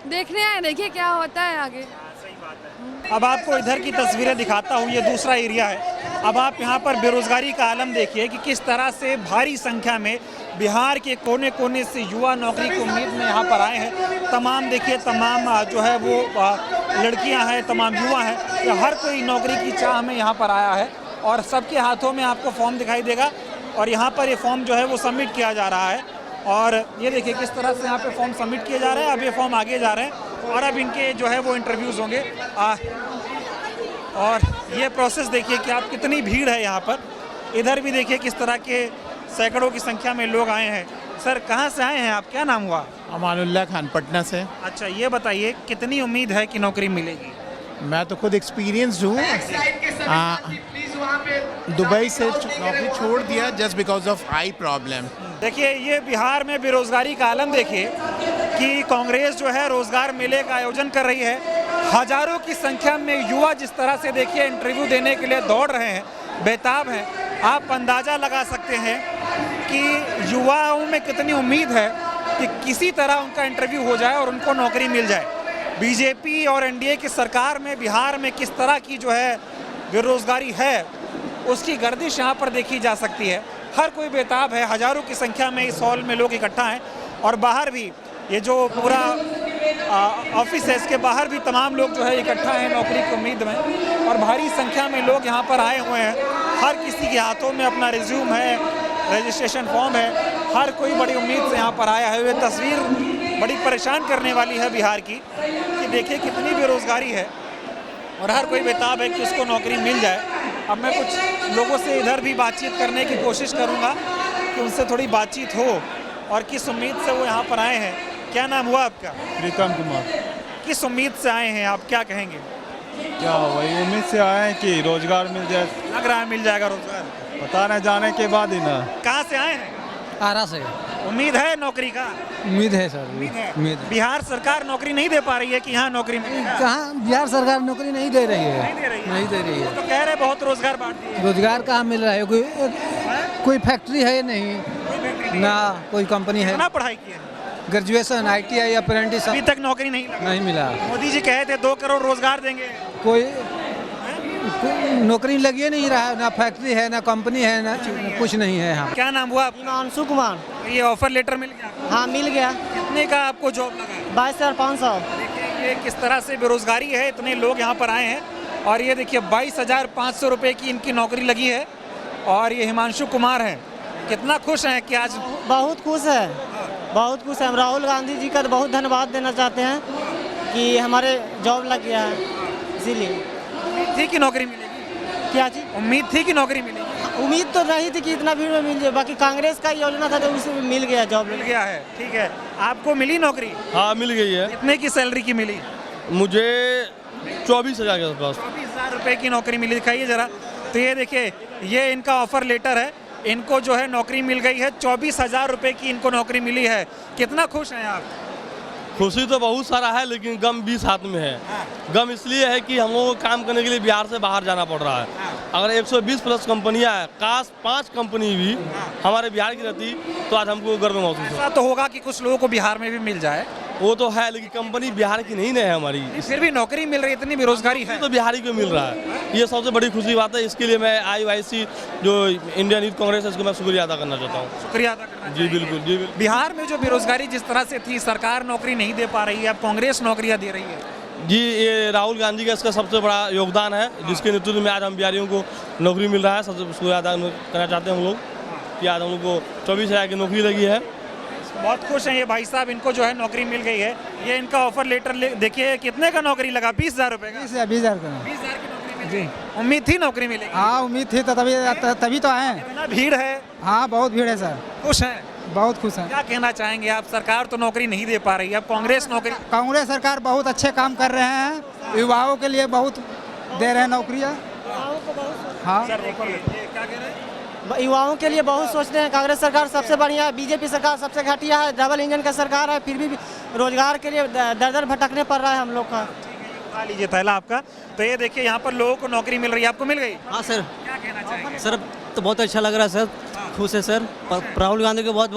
देखने आए, देखिए क्या होता है आगे। अब आपको इधर की तस्वीरें दिखाता हूँ, ये दूसरा एरिया है। अब आप यहाँ पर बेरोजगारी का आलम देखिए कि किस तरह से भारी संख्या में बिहार के कोने कोने से युवा नौकरी की उम्मीद में यहाँ पर आए हैं। तमाम देखिए, तमाम जो है वो लड़कियाँ हैं, तमाम युवा हैं, हर कोई नौकरी की चाह में यहाँ पर आया है और सबके हाथों में आपको फॉर्म दिखाई देगा और यहाँ पर ये फॉर्म जो है वो सबमिट किया जा रहा है। और ये देखिए किस तरह से यहाँ पे फॉर्म सबमिट किए जा रहे हैं। अब ये फॉर्म आगे जा रहे हैं और अब इनके जो है वो इंटरव्यूज़ होंगे। और ये प्रोसेस देखिए कि आप कितनी भीड़ है यहाँ पर। इधर भी देखिए किस तरह के सैकड़ों की संख्या में लोग आए हैं। सर कहाँ से आए हैं आप, क्या नाम हुआ? अमानुल्लाह खान, पटना से। अच्छा, ये बताइए कितनी उम्मीद है कि नौकरी मिलेगी? मैं तो खुद एक्सपीरियंस्ड हूँ। दुबई से नौकरी छोड़ दिया just because of I problem. देखिए ये बिहार में बेरोजगारी का आलम देखिए कि कांग्रेस जो है रोजगार मेले का आयोजन कर रही है। हजारों की संख्या में युवा जिस तरह से देखिए इंटरव्यू देने के लिए दौड़ रहे हैं, बेताब हैं। आप अंदाज़ा लगा सकते हैं कि युवाओं में कितनी उम्मीद है कि किसी तरह उनका इंटरव्यू हो जाए और उनको नौकरी मिल जाए। बीजेपी और एनडीए की सरकार में बिहार में किस तरह की जो है बेरोजगारी है उसकी गर्दिश यहाँ पर देखी जा सकती है। हर कोई बेताब है, हजारों की संख्या में इस हॉल में लोग इकट्ठा हैं और बाहर भी ये जो पूरा ऑफिस है इसके बाहर भी तमाम लोग जो है इकट्ठा हैं नौकरी की उम्मीद में और भारी संख्या में लोग यहाँ पर आए हुए हैं। हर किसी के हाथों में अपना रिज्यूम है, रजिस्ट्रेशन फॉर्म है, हर कोई बड़ी उम्मीद से यहाँ पर आया है। ये तस्वीर बड़ी परेशान करने वाली है बिहार की कि देखिए कितनी बेरोजगारी है और हर कोई बेताब है कि उसको नौकरी मिल जाए। अब मैं कुछ लोगों से इधर भी बातचीत करने की कोशिश करूंगा कि उनसे थोड़ी बातचीत हो और किस उम्मीद से वो यहाँ पर आए हैं। क्या नाम हुआ आपका? प्रीतम कुमार। किस उम्मीद से आए हैं आप, क्या कहेंगे? क्या वही उम्मीद से आए हैं कि रोजगार मिल जाए। लग रहा है मिल जाएगा रोजगार? पता नहीं, जाने के बाद ही ना। कहाँ से आए हैं? आरा से। उम्मीद है नौकरी का? उम्मीद है सर, उम्मीद है। उम्मीद है। बिहार सरकार नौकरी नहीं दे पा रही है कि यहाँ नौकरी मिलेगा? कहाँ बिहार सरकार नौकरी नहीं दे रही है, नहीं दे रही है। तो कह रहे बहुत रोजगार बांट दिए। रोजगार कहाँ मिल रहा है? कोई फैक्ट्री है नहीं ना, कोई कंपनी है। कितना पढ़ाई की है? Graduation, ITI, apprentice. अभी तक नौकरी नहीं मिला। मोदी जी कहे थे 2 करोड़ रोजगार देंगे, कोई नौकरी लगी नहीं रहा है, ना फैक्ट्री है, ना कंपनी है, ना कुछ नहीं है यहाँ। क्या नाम हुआ? हिमांशु कुमार। ये ऑफर लेटर मिल गया? हाँ मिल गया। कितने का आपको जॉब लगा है? 22,500। देखिए ये किस तरह से बेरोजगारी है, इतने लोग यहाँ पर आए हैं और ये देखिए 22,500 रुपये की इनकी नौकरी लगी है और ये हिमांशु कुमार हैं। कितना खुश हैं कि आज? बहुत खुश है, बहुत खुश है। हम राहुल गांधी जी का बहुत धन्यवाद देना चाहते हैं कि हमारे जॉब लग गया है, इसीलिए। उम्मीद थी कि नौकरी मिलेगी? क्या चीज़? उम्मीद थी कि नौकरी मिलेगी? उम्मीद तो नहीं थी कि इतना भीड़ में मिल जाए, बाकी कांग्रेस का योजना था तो उसमें मिल गया, जॉब मिल गया है। ठीक है, आपको मिली नौकरी? हाँ मिल गई है। कितने की सैलरी की मिली? मुझे 24,000 के आसपास। 24,000 रुपये की नौकरी मिली। दिखाइए जरा। तो ये देखिए ये इनका ऑफर लेटर है, इनको जो है नौकरी मिल गई है। 24,000 रुपये की इनको नौकरी मिली है। कितना खुश हैं आप? खुशी तो बहुत सारा है लेकिन गम 20 हाथ में है। गम इसलिए है कि हम लोगों को काम करने के लिए बिहार से बाहर जाना पड़ रहा है। अगर 120 प्लस कंपनियां हैं, काश 5 कंपनी भी हमारे बिहार की रहती तो आज हमको गर्व महसूस होता। ऐसा तो होगा कि कुछ लोगों को बिहार में भी मिल जाए, वो तो है, लेकिन कंपनी बिहार की नहीं है हमारी। फिर भी नौकरी मिल रही है, इतनी बेरोजगारी है तो बिहारी को मिल रहा है। ये सबसे बड़ी खुशी बात है। इसके लिए मैं IYC जो इंडियन यूथ कांग्रेस है, इसको मैं शुक्रिया अदा करना चाहता हूँ। शुक्रिया अदा करना जी बिल्कुल, जी बिल्कुल। बिहार में जो बेरोजगारी जिस तरह से थी, सरकार नौकरी नहीं दे पा रही है, अब कांग्रेस नौकरियां दे रही है। जी, ये राहुल गांधी का इसका सबसे बड़ा योगदान है, जिसके नेतृत्व में आज हम बिहारियों को नौकरी मिल रहा है। सबसे शुक्रिया अदा करना चाहते हैं हम लोग कि आज हम लोग को 24,000 की नौकरी लगी है। बहुत खुश हैं ये भाई साहब, इनको जो है नौकरी मिल गई है। ये इनका ऑफर लेटर देखिए, कितने का नौकरी लगा? 20,000 रुपए का। 20,000 का। 20,000 की नौकरी मिल गई। उम्मीद थी नौकरी मिलेगी? हाँ उम्मीद थी, तो तभी तो आए। इतना भीड़ है? हाँ बहुत भीड़ है सर। खुश हैं? बहुत खुश हैं। क्या कहना चाहेंगे आप? सरकार तो नौकरी नहीं दे पा रही है, अब कांग्रेस नौकरी। कांग्रेस सरकार बहुत अच्छे काम कर रहे हैं, युवाओं के लिए बहुत दे रहे हैं नौकरियाँ। हाँ क्या कह रहे हैं? युवाओं के लिए बहुत सोचते हैं। कांग्रेस सरकार सबसे बढ़िया है, बीजेपी सरकार सबसे घटिया है, डबल इंजन का सरकार है, फिर भी रोजगार के लिए दर दर भटकने पड़ रहा है हम लोग का। उठा लीजिए थैला आपका। तो ये देखिए यहाँ पर लोगों को नौकरी मिल रही है, आपको मिल गई? हाँ सर। क्या कहना चाहेंगे? सर तो बहुत अच्छा लग रहा है सर, खुश है सर। राहुल गांधी को बहुत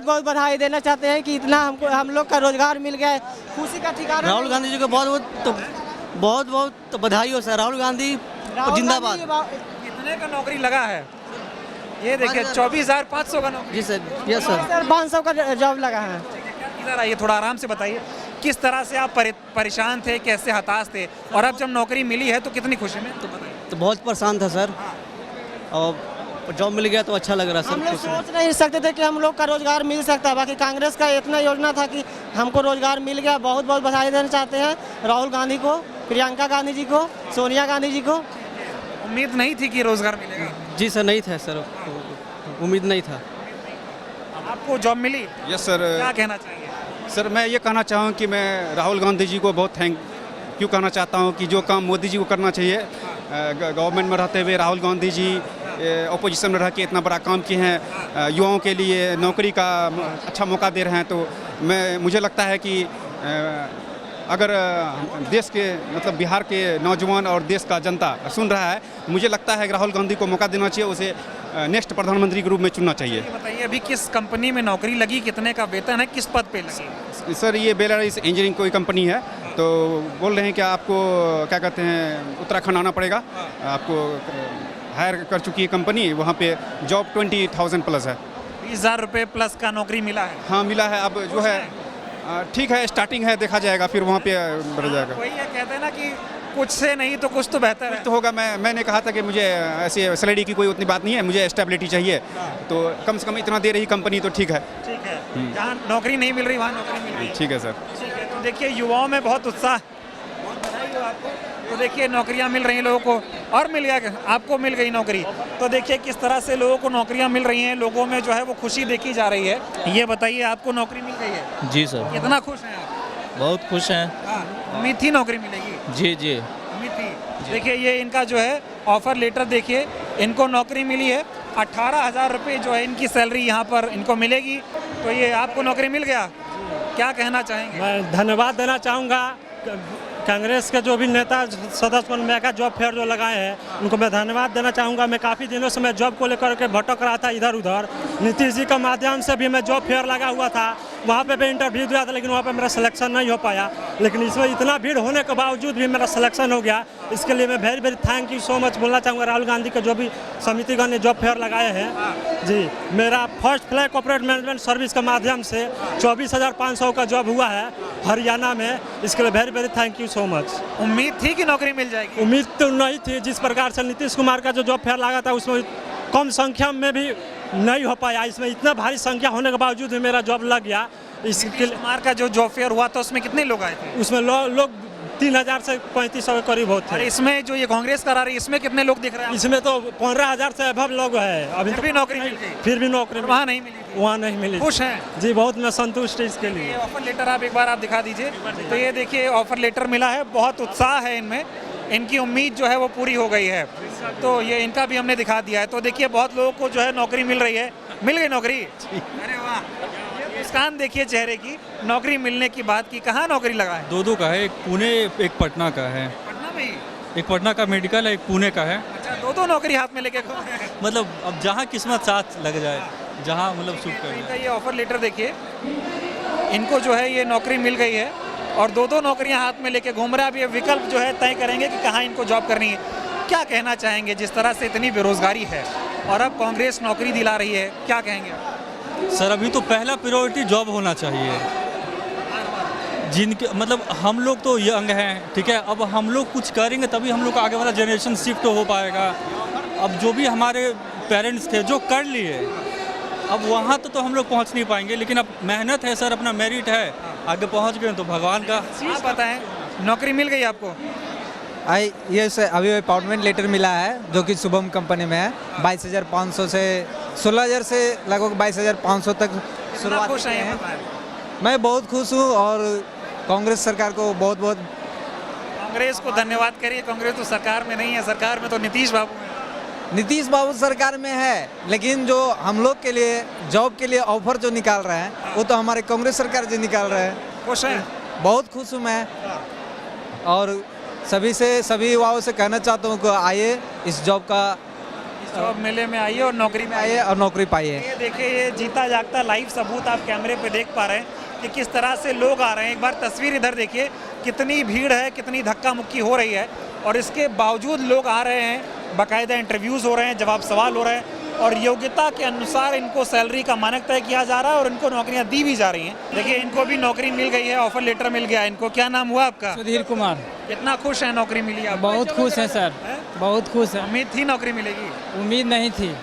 बहुत बधाई देना चाहते हैं कि इतना हमको हम लोग का रोजगार मिल गया है, खुशी का ठिकाना। राहुल गांधी जी को बहुत बहुत बधाई हो सर। राहुल गांधी जिंदाबाद। कितने का नौकरी लगा है? ये देखिए 24,500 का नौकरी। जी सर। Yes sir. 500 का जॉब लगा है। इधर आइए, थोड़ा आराम से बताइए, किस तरह से आप परेशान थे, कैसे हताश थे, और अब जब नौकरी मिली है तो कितनी खुशी में? तो बताइए। तो बहुत परेशान था सर, और जॉब मिल गया तो अच्छा लग रहा है। हम लोग सोच नहीं सकते थे कि हम लोग का रोजगार मिल सकता है, बाकी कांग्रेस का इतना योजना था कि हमको रोजगार मिल गया। बहुत बहुत बधाई देना चाहते हैं राहुल गांधी को, प्रियंका गांधी जी को, सोनिया गांधी जी को। उम्मीद नहीं थी कि रोजगार मिलेगा? जी सर, नहीं था सर, उम्मीद नहीं था। आपको जॉब मिली? Yes sir. क्या कहना चाहिए? सर मैं ये कहना चाहूँ कि मैं राहुल गांधी जी को बहुत थैंक क्यों कहना चाहता हूँ कि जो काम मोदी जी को करना चाहिए, गवर्नमेंट में रहते हुए राहुल गांधी जी अपोजिशन में रह के इतना बड़ा काम किए हैं, युवाओं के लिए नौकरी का अच्छा मौका दे रहे हैं। तो मुझे लगता है कि अगर देश के मतलब बिहार के नौजवान और देश का जनता सुन रहा है, मुझे लगता है कि राहुल गांधी को मौका देना चाहिए, उसे नेक्स्ट प्रधानमंत्री के रूप में चुनना चाहिए। बताइए अभी किस कंपनी में नौकरी लगी, कितने का वेतन है, किस पद पे लगी? सर ये बेलारिस इंजीनियरिंग कोई कंपनी है, तो बोल रहे हैं कि आपको क्या कहते हैं उत्तराखंड आना पड़ेगा, आपको हायर कर चुकी है कंपनी, वहाँ पे जॉब 20,000 प्लस है। 20,000 रुपये प्लस का नौकरी मिला है? हाँ मिला है। अब जो है ठीक है, स्टार्टिंग है, देखा जाएगा, फिर वहाँ पे बढ़ जाएगा। वही है, कहते हैं ना कि कुछ से नहीं तो कुछ तो बेहतर है। तो होगा। मैंने कहा था कि मुझे ऐसे सैलरी की कोई उतनी बात नहीं है, मुझे स्टेबिलिटी चाहिए, तो कम से कम इतना दे रही कंपनी तो ठीक है। ठीक है, जहाँ नौकरी नहीं मिल रही वहाँ नौकरी मिल रही है। ठीक है सर। ठीक है, तो देखिए युवाओं में बहुत उत्साह, बहुत बधाई हो आपको। तो देखिए नौकरियां मिल रही हैं लोगों को, और मिल गया, आपको मिल गई नौकरी। तो देखिए किस तरह से लोगों को नौकरियां मिल रही हैं, लोगों में जो है वो खुशी देखी जा रही है। ये बताइए आपको नौकरी मिल गई है? जी सर। कितना खुश हैं आप? बहुत खुश हैं। उम्मीद थी नौकरी मिलेगी? जी जी उम्मीद थी। देखिए ये इनका जो है ऑफर लेटर देखिए, इनको नौकरी मिली है, 18,000 रुपये जो है इनकी सैलरी यहाँ पर इनको मिलेगी। तो ये आपको नौकरी मिल गया, क्या कहना चाहेंगे? मैं धन्यवाद देना चाहूँगा कांग्रेस के जो भी नेता सदस्य मेगा जॉब फेयर जो लगाए हैं, उनको मैं धन्यवाद देना चाहूँगा। मैं काफ़ी दिनों से मैं जॉब को लेकर के भटक रहा था इधर उधर, नीतीश जी के माध्यम से भी मैं जॉब फेयर लगा हुआ था, वहाँ पे भी इंटरव्यू दिया था, लेकिन वहाँ पे मेरा सिलेक्शन नहीं हो पाया। लेकिन इसमें इतना भीड़ होने के बावजूद भी मेरा सिलेक्शन हो गया। इसके लिए मैं very very thank you so much बोलना चाहूँगा राहुल गांधी के जो भी समितिगण ने जॉब फेयर लगाए हैं। जी, मेरा first flag corporate management service के माध्यम से 24,500 का जॉब हुआ है हरियाणा में। इसके लिए very very thank you so much. उम्मीद थी कि नौकरी मिल जाएगी? उम्मीद तो नहीं थी, जिस प्रकार से नीतीश कुमार का जो जॉब फेयर लगा था उसमें कम संख्या में भी नहीं हो पाया, इसमें इतना भारी संख्या होने के बावजूद भी मेरा जॉब लग गया। इसके कुमार का जो जॉब फेयर हुआ था उसमें कितने लोग आए थे? उसमें लोग 3,000 से 3,500 के करीब होते हैं। इसमें जो ये कांग्रेस करा रही है इसमें कितने लोग दिख रहे हैं? इसमें तो 15,000 से अभव लोग हैं। अभी भी नौकरी मिल गई? फिर भी नौकरी वहाँ नहीं मिली? वहाँ नहीं मिली। खुश हैं? जी बहुत, मैं संतुष्ट इसके लिए। ऑफर लेटर आप एक बार आप दिखा दीजिए। तो ये देखिए ऑफर लेटर मिला है, बहुत उत्साह है इनमें, इनकी उम्मीद जो है वो पूरी हो गई है। तो ये इनका भी हमने दिखा दिया है। तो देखिए बहुत लोगों को जो है नौकरी मिल रही है, मिल गई नौकरी। अरे वाह, मुस्कान देखिए चेहरे की, नौकरी मिलने की बात की। कहाँ नौकरी लगा है? दो का है, एक पुणे एक पटना का है। पटना में? एक पटना का मेडिकल है, एक पुणे का है। अच्छा, दो नौकरी हाथ में लेके मतलब अब जहाँ किस्मत साथ लग जाए, जहाँ मतलब सूट कर इनका ये ऑफर लेटर देखिए, इनको जो है ये नौकरी मिल गई है और दो नौकरियां हाथ में लेके घूम रहा है। अब ये विकल्प जो है तय करेंगे कि कहाँ इनको जॉब करनी है। क्या कहना चाहेंगे जिस तरह से इतनी बेरोजगारी है और अब कांग्रेस नौकरी दिला रही है, क्या कहेंगे? सर अभी तो पहला प्रायोरिटी जॉब होना चाहिए। जिनके मतलब हम लोग तो यंग हैं, ठीक है, अब हम लोग कुछ करेंगे तभी हम लोग का आगे वाला जनरेशन शिफ्ट हो पाएगा। अब जो भी हमारे पेरेंट्स थे जो कर लिए, अब वहाँ तो हम लोग पहुँच नहीं पाएंगे, लेकिन अब मेहनत है सर, अपना मेरिट है, आगे पहुँच गए तो भगवान का। आप बताएं, नौकरी मिल गई आपको? ये अभी अपॉइंटमेंट लेटर मिला है जो कि शुभम कंपनी में है। 22,500 से 16,000 से लगभग 22,500 तक शुरुआत खुश की हैं? है। मैं बहुत खुश हूँ और कांग्रेस सरकार को बहुत बहुत कांग्रेस को धन्यवाद करिए। कांग्रेस तो सरकार में नहीं है, सरकार में तो नीतीश बाबू हैं। नीतीश बाबू सरकार में है, लेकिन जो हम लोग के लिए जॉब के लिए ऑफर जो निकाल रहे हैं वो तो हमारे कांग्रेस सरकार जी निकाल रहे हैं। खुश हैं? बहुत खुश हूँ मैं, और सभी युवाओं से कहना चाहता हूँ कि आइए इस जॉब मेले में आइए और नौकरी में आइए और नौकरी पाइए। ये देखिए, ये जीता जागता लाइव सबूत आप कैमरे पे देख पा रहे हैं कि किस तरह से लोग आ रहे हैं। एक बार तस्वीर इधर देखिए, कितनी भीड़ है, कितनी धक्का मुक्की हो रही है, और इसके बावजूद लोग आ रहे हैं। बाकायदा इंटरव्यूज़ हो रहे हैं, जवाब सवाल हो रहे हैं, और योग्यता के अनुसार इनको सैलरी का मानक तय किया जा रहा है और इनको नौकरियां दी भी जा रही हैं। देखिए, इनको भी नौकरी मिल गई है, ऑफर लेटर मिल गया इनको। क्या नाम हुआ आपका? सुधीर कुमार। कितना खुश है नौकरी मिली आपको? बहुत खुश है सर, बहुत खुश है। उम्मीद थी नौकरी मिलेगी? उम्मीद नहीं थी,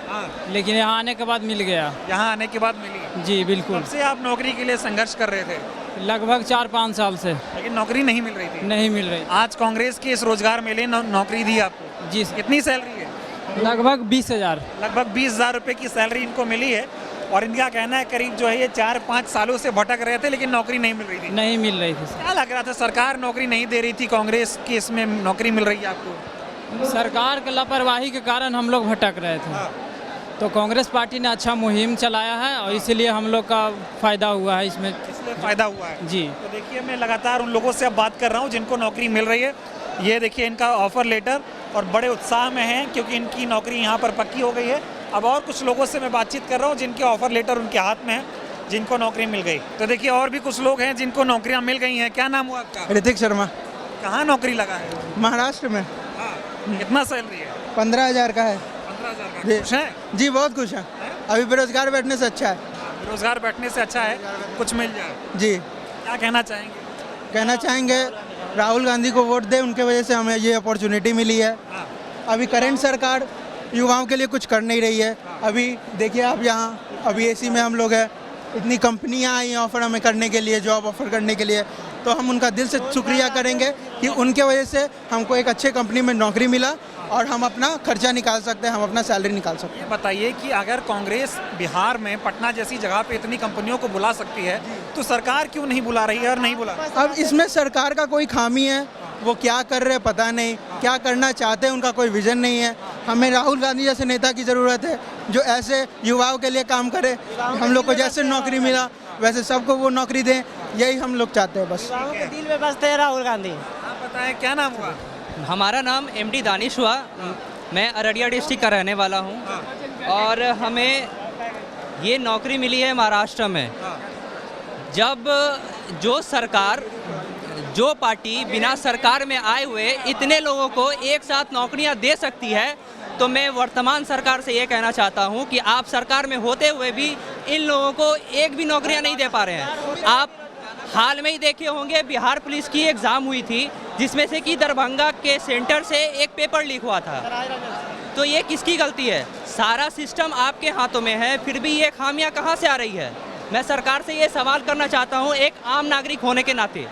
लेकिन यहाँ आने के बाद मिल गया। यहाँ आने के बाद मिली? जी बिल्कुल। कब से आप नौकरी के लिए संघर्ष कर रहे थे? लगभग 4-5 साल से। लेकिन नौकरी नहीं मिल रही थी? नहीं मिल रही। आज कांग्रेस के इस रोजगार मेले नौकरी दी आपको? जी। कितनी सैलरी है? लगभग 20,000। लगभग 20,000 रुपये की सैलरी इनको मिली है, और इनका कहना है करीब जो है ये 4-5 सालों से भटक रहे थे, लेकिन नौकरी नहीं मिल रही थी। नहीं मिल रही थी। क्या लग रहा था, सरकार नौकरी नहीं दे रही थी, कांग्रेस की इसमें नौकरी मिल रही है आपको? सरकार की लापरवाही के कारण हम लोग भटक रहे थे। तो कांग्रेस पार्टी ने अच्छा मुहिम चलाया है और इसीलिए हम लोग का फ़ायदा हुआ है इसमें। इसलिए फ़ायदा हुआ है जी। तो देखिए, मैं लगातार उन लोगों से अब बात कर रहा हूँ जिनको नौकरी मिल रही है। ये देखिए इनका ऑफ़र लेटर, और बड़े उत्साह में हैं क्योंकि इनकी नौकरी यहाँ पर पक्की हो गई है। अब और कुछ लोगों से मैं बातचीत कर रहा हूँ जिनके ऑफ़र लेटर उनके हाथ में है, जिनको नौकरी मिल गई। तो देखिए, और भी कुछ लोग हैं जिनको नौकरियाँ मिल गई हैं। क्या नाम हुआ आपका? ऋतिक शर्मा। कहाँ नौकरी लगा है? महाराष्ट्र में। कितना सैलरी है? 15,000 का है। 15,000 का। खुश हैं? जी बहुत खुश हैं। अभी बेरोजगार बैठने से अच्छा है। बेरोजगार बैठने से अच्छा है कुछ मिल जाए। जी। क्या कहना चाहेंगे? कहना चाहेंगे राहुल गांधी को वोट दें, उनके वजह से हमें ये अपॉर्चुनिटी मिली है। अभी करंट सरकार युवाओं के लिए कुछ कर नहीं रही है। अभी देखिए आप यहाँ, अभी एसी में हम लोग हैं, इतनी कंपनियाँ आई ऑफ़र हमें करने के लिए, जॉब ऑफ़र करने के लिए, तो हम उनका दिल से शुक्रिया करेंगे कि उनके वजह से हमको एक अच्छे कंपनी में नौकरी मिला और हम अपना खर्चा निकाल सकते हैं, हम अपना सैलरी निकाल सकते हैं। बताइए कि अगर कांग्रेस बिहार में पटना जैसी जगह पे इतनी कंपनियों को बुला सकती है, तो सरकार क्यों नहीं बुला रही है और नहीं बुला? अब इसमें सरकार का कोई खामी है, वो क्या कर रहे हैं पता नहीं, क्या करना चाहते हैं उनका कोई विजन नहीं है। हमें राहुल गांधी जैसे नेता की ज़रूरत है जो ऐसे युवाओं के लिए काम करे। हम लोग को जैसे नौकरी मिला वैसे सबको वो नौकरी दें, यही हम लोग चाहते हैं बस। युवाओं के दिल में बसते हैं राहुल गांधी। आप बताएं, क्या नाम हुआ? हमारा नाम MD दानिश हुआ। मैं अररिया डिस्ट्रिक्ट का रहने वाला हूँ, और हमें ये नौकरी मिली है महाराष्ट्र में। जब जो पार्टी बिना सरकार में आए हुए इतने लोगों को एक साथ नौकरियां दे सकती है, तो मैं वर्तमान सरकार से ये कहना चाहता हूँ कि आप सरकार में होते हुए भी इन लोगों को एक भी नौकरियां नहीं दे पा रहे हैं। आप हाल में ही देखे होंगे, बिहार पुलिस की एग्ज़ाम हुई थी जिसमें से कि दरभंगा के सेंटर से एक पेपर लीक हुआ था। तो ये किसकी गलती है? सारा सिस्टम आपके हाथों में है, फिर भी ये खामियां कहाँ से आ रही है? मैं सरकार से ये सवाल करना चाहता हूँ एक आम नागरिक होने के नाते।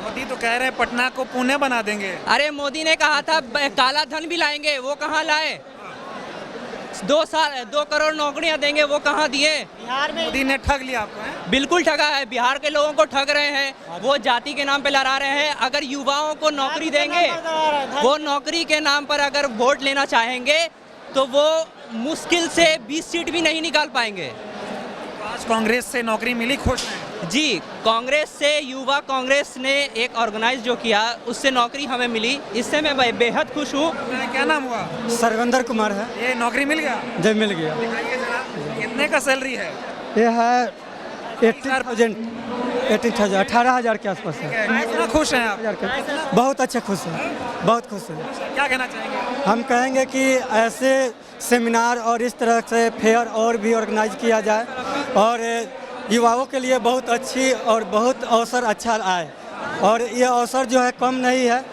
मोदी तो कह रहे हैं पटना को पुणे बना देंगे। अरे मोदी ने कहा था काला धन भी लाएंगे, वो कहाँ लाए? 2 करोड़ नौकरियां देंगे, वो कहाँ दिए? बिहार में मोदी ने ठग लिया आपको है? बिल्कुल ठगा है, बिहार के लोगों को ठग रहे हैं। वो जाति के नाम पे लड़ा रहे हैं। अगर युवाओं को नौकरी देंगे, वो नौकरी के नाम पर अगर वोट लेना चाहेंगे तो वो मुश्किल से 20 सीट भी नहीं निकाल पाएंगे। आज कांग्रेस से नौकरी मिली, खुश हैं? जी, कांग्रेस से युवा कांग्रेस ने एक ऑर्गेनाइज जो किया उससे नौकरी हमें मिली, इससे मैं बेहद खुश हूँ। क्या नाम हुआ? सर्वेंद्र कुमार है। ये नौकरी मिल गया? जब मिल गया। दिखाइए जरा, कितने का सैलरी है? ये है 18,000 के आसपास है। कितना खुश हैं आप? बहुत अच्छा खुश है, बहुत खुश है। क्या कहना चाहेंगे? हम कहेंगे कि ऐसे सेमिनार और इस तरह से फेयर और भी ऑर्गेनाइज किया जाए और युवाओं के लिए बहुत अच्छी और बहुत अवसर अच्छा आए, और ये अवसर जो है कम नहीं है,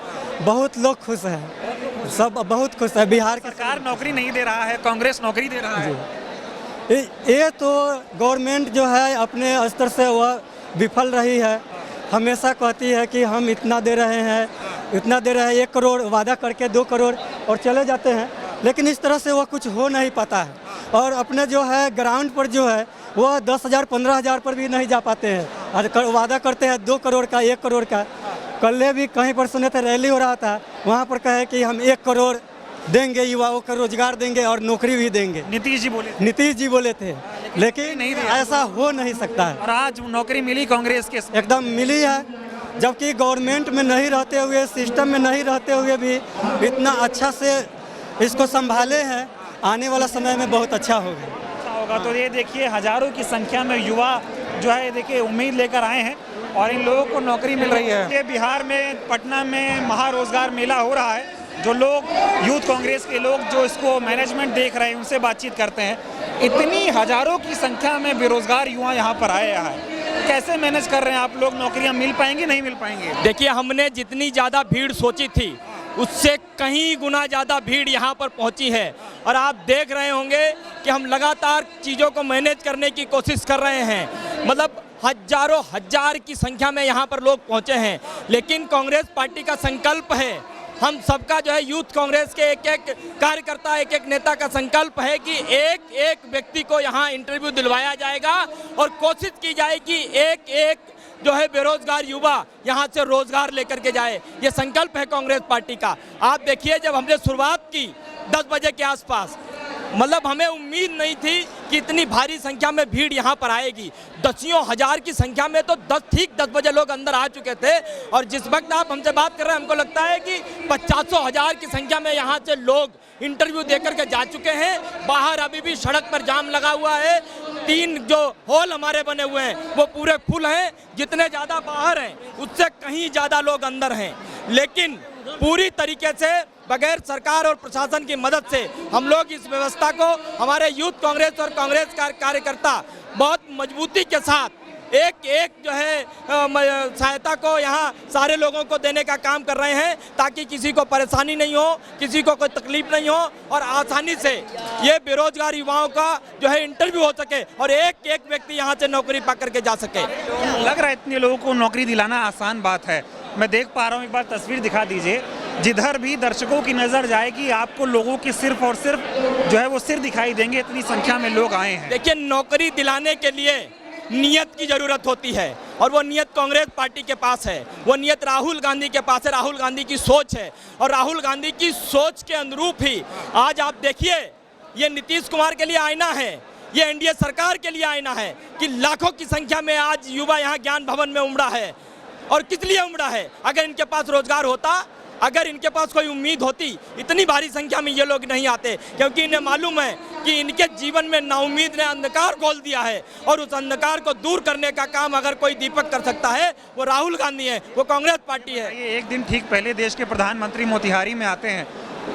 बहुत लोग खुश हैं, सब बहुत खुश है। बिहार की सरकार नौकरी नहीं दे रहा है, कांग्रेस नौकरी दे रहा है। ये तो गवर्नमेंट जो है अपने स्तर से वह विफल रही है। हमेशा कहती है कि हम इतना दे रहे हैं, इतना दे रहे हैं, 1 करोड़ वादा करके 2 करोड़ और चले जाते हैं, लेकिन इस तरह से वह कुछ हो नहीं पाता है। और अपने जो है ग्राउंड पर जो है वह 10,000 15,000 पर भी नहीं जा पाते हैं और वादा करते हैं 2 करोड़ का 1 करोड़ का। कल भी कहीं पर सुने थे रैली हो रहा था, वहाँ पर कहे कि हम 1 करोड़ देंगे, युवाओं को रोजगार देंगे और नौकरी भी देंगे। नीतीश जी बोले थे, लेकिन नहीं ऐसा हो नहीं सकता है। और आज नौकरी मिली कांग्रेस के, एकदम मिली है, जबकि गवर्नमेंट में नहीं रहते हुए, सिस्टम में नहीं रहते हुए भी इतना अच्छा से इसको संभाले हैं। आने वाला समय में बहुत अच्छा होगा। तो ये देखिए हजारों की संख्या में युवा जो है देखिए उम्मीद लेकर आए हैं और इन लोगों को नौकरी मिल रही है। ये बिहार में पटना में महारोजगार मेला हो रहा है। जो लोग यूथ कांग्रेस के लोग जो इसको मैनेजमेंट देख रहे हैं उनसे बातचीत करते हैं। इतनी हजारों की संख्या में बेरोजगार युवा यहाँ पर आए हैं, कैसे मैनेज कर रहे हैं आप लोग? नौकरियाँ मिल पाएंगी, नहीं मिल पाएंगे? देखिए, हमने जितनी ज़्यादा भीड़ सोची थी उससे कहीं गुना ज़्यादा भीड़ यहाँ पर पहुँची है। और आप देख रहे होंगे कि हम लगातार चीज़ों को मैनेज करने की कोशिश कर रहे हैं। मतलब हजारों हजार की संख्या में यहाँ पर लोग पहुँचे हैं, लेकिन कांग्रेस पार्टी का संकल्प है, हम सबका जो है यूथ कांग्रेस के एक एक कार्यकर्ता, एक एक नेता का संकल्प है कि एक एक व्यक्ति को यहाँ इंटरव्यू दिलवाया जाएगा और कोशिश की जाएगी एक एक जो है बेरोजगार युवा यहाँ से रोजगार लेकर के जाए। ये संकल्प है कांग्रेस पार्टी का। आप देखिए, जब हमने शुरुआत की 10 बजे के आसपास, मतलब हमें उम्मीद नहीं थी कि इतनी भारी संख्या में भीड़ यहाँ पर आएगी। दसियों हजार की संख्या में तो ठीक 10 बजे लोग अंदर आ चुके थे और जिस वक्त आप हमसे बात कर रहे हैं हमको लगता है कि 50 हजार की संख्या में यहाँ से लोग इंटरव्यू देकर के जा चुके हैं। बाहर अभी भी सड़क पर जाम लगा हुआ है। 3 जो हॉल हमारे बने हुए हैं वो पूरे फुल हैं। जितने ज़्यादा बाहर हैं उससे कहीं ज़्यादा लोग अंदर हैं, लेकिन पूरी तरीके से बगैर सरकार और प्रशासन की मदद से हम लोग इस व्यवस्था को, हमारे यूथ कांग्रेस और कांग्रेस कार्यकर्ता बहुत मजबूती के साथ एक एक जो है सहायता को यहाँ सारे लोगों को देने का काम कर रहे हैं, ताकि किसी को परेशानी नहीं हो, किसी को कोई तकलीफ नहीं हो और आसानी से ये बेरोजगार युवाओं का जो है इंटरव्यू हो सके और एक एक व्यक्ति यहाँ से नौकरी पा करके जा सके। लग रहा है इतने लोगों को नौकरी दिलाना आसान बात है। मैं देख पा रहा हूँ, एक बार तस्वीर दिखा दीजिए, जिधर भी दर्शकों की नज़र जाएगी आपको लोगों के सिर्फ और सिर्फ जो है वो सिर दिखाई देंगे, इतनी संख्या में लोग आए हैं। देखिए, नौकरी दिलाने के लिए नियत की जरूरत होती है और वो नियत कांग्रेस पार्टी के पास है, वो नियत राहुल गांधी के पास है, राहुल गांधी की सोच है और राहुल गांधी की सोच के अनुरूप ही आज आप देखिए ये नीतीश कुमार के लिए आईना है, ये एनडीए सरकार के लिए आईना है कि लाखों की संख्या में आज युवा यहाँ ज्ञान भवन में उमड़ा है। और किस लिए उमड़ा है? अगर इनके पास रोजगार होता, अगर इनके पास कोई उम्मीद होती, इतनी भारी संख्या में ये लोग नहीं आते, क्योंकि इन्हें मालूम है कि इनके जीवन में नाउम्मीद ने अंधकार खोल दिया है और उस अंधकार को दूर करने का काम अगर कोई दीपक कर सकता है वो राहुल गांधी है, वो कांग्रेस पार्टी है। ये एक दिन ठीक पहले देश के प्रधानमंत्री मोतिहारी में आते हैं,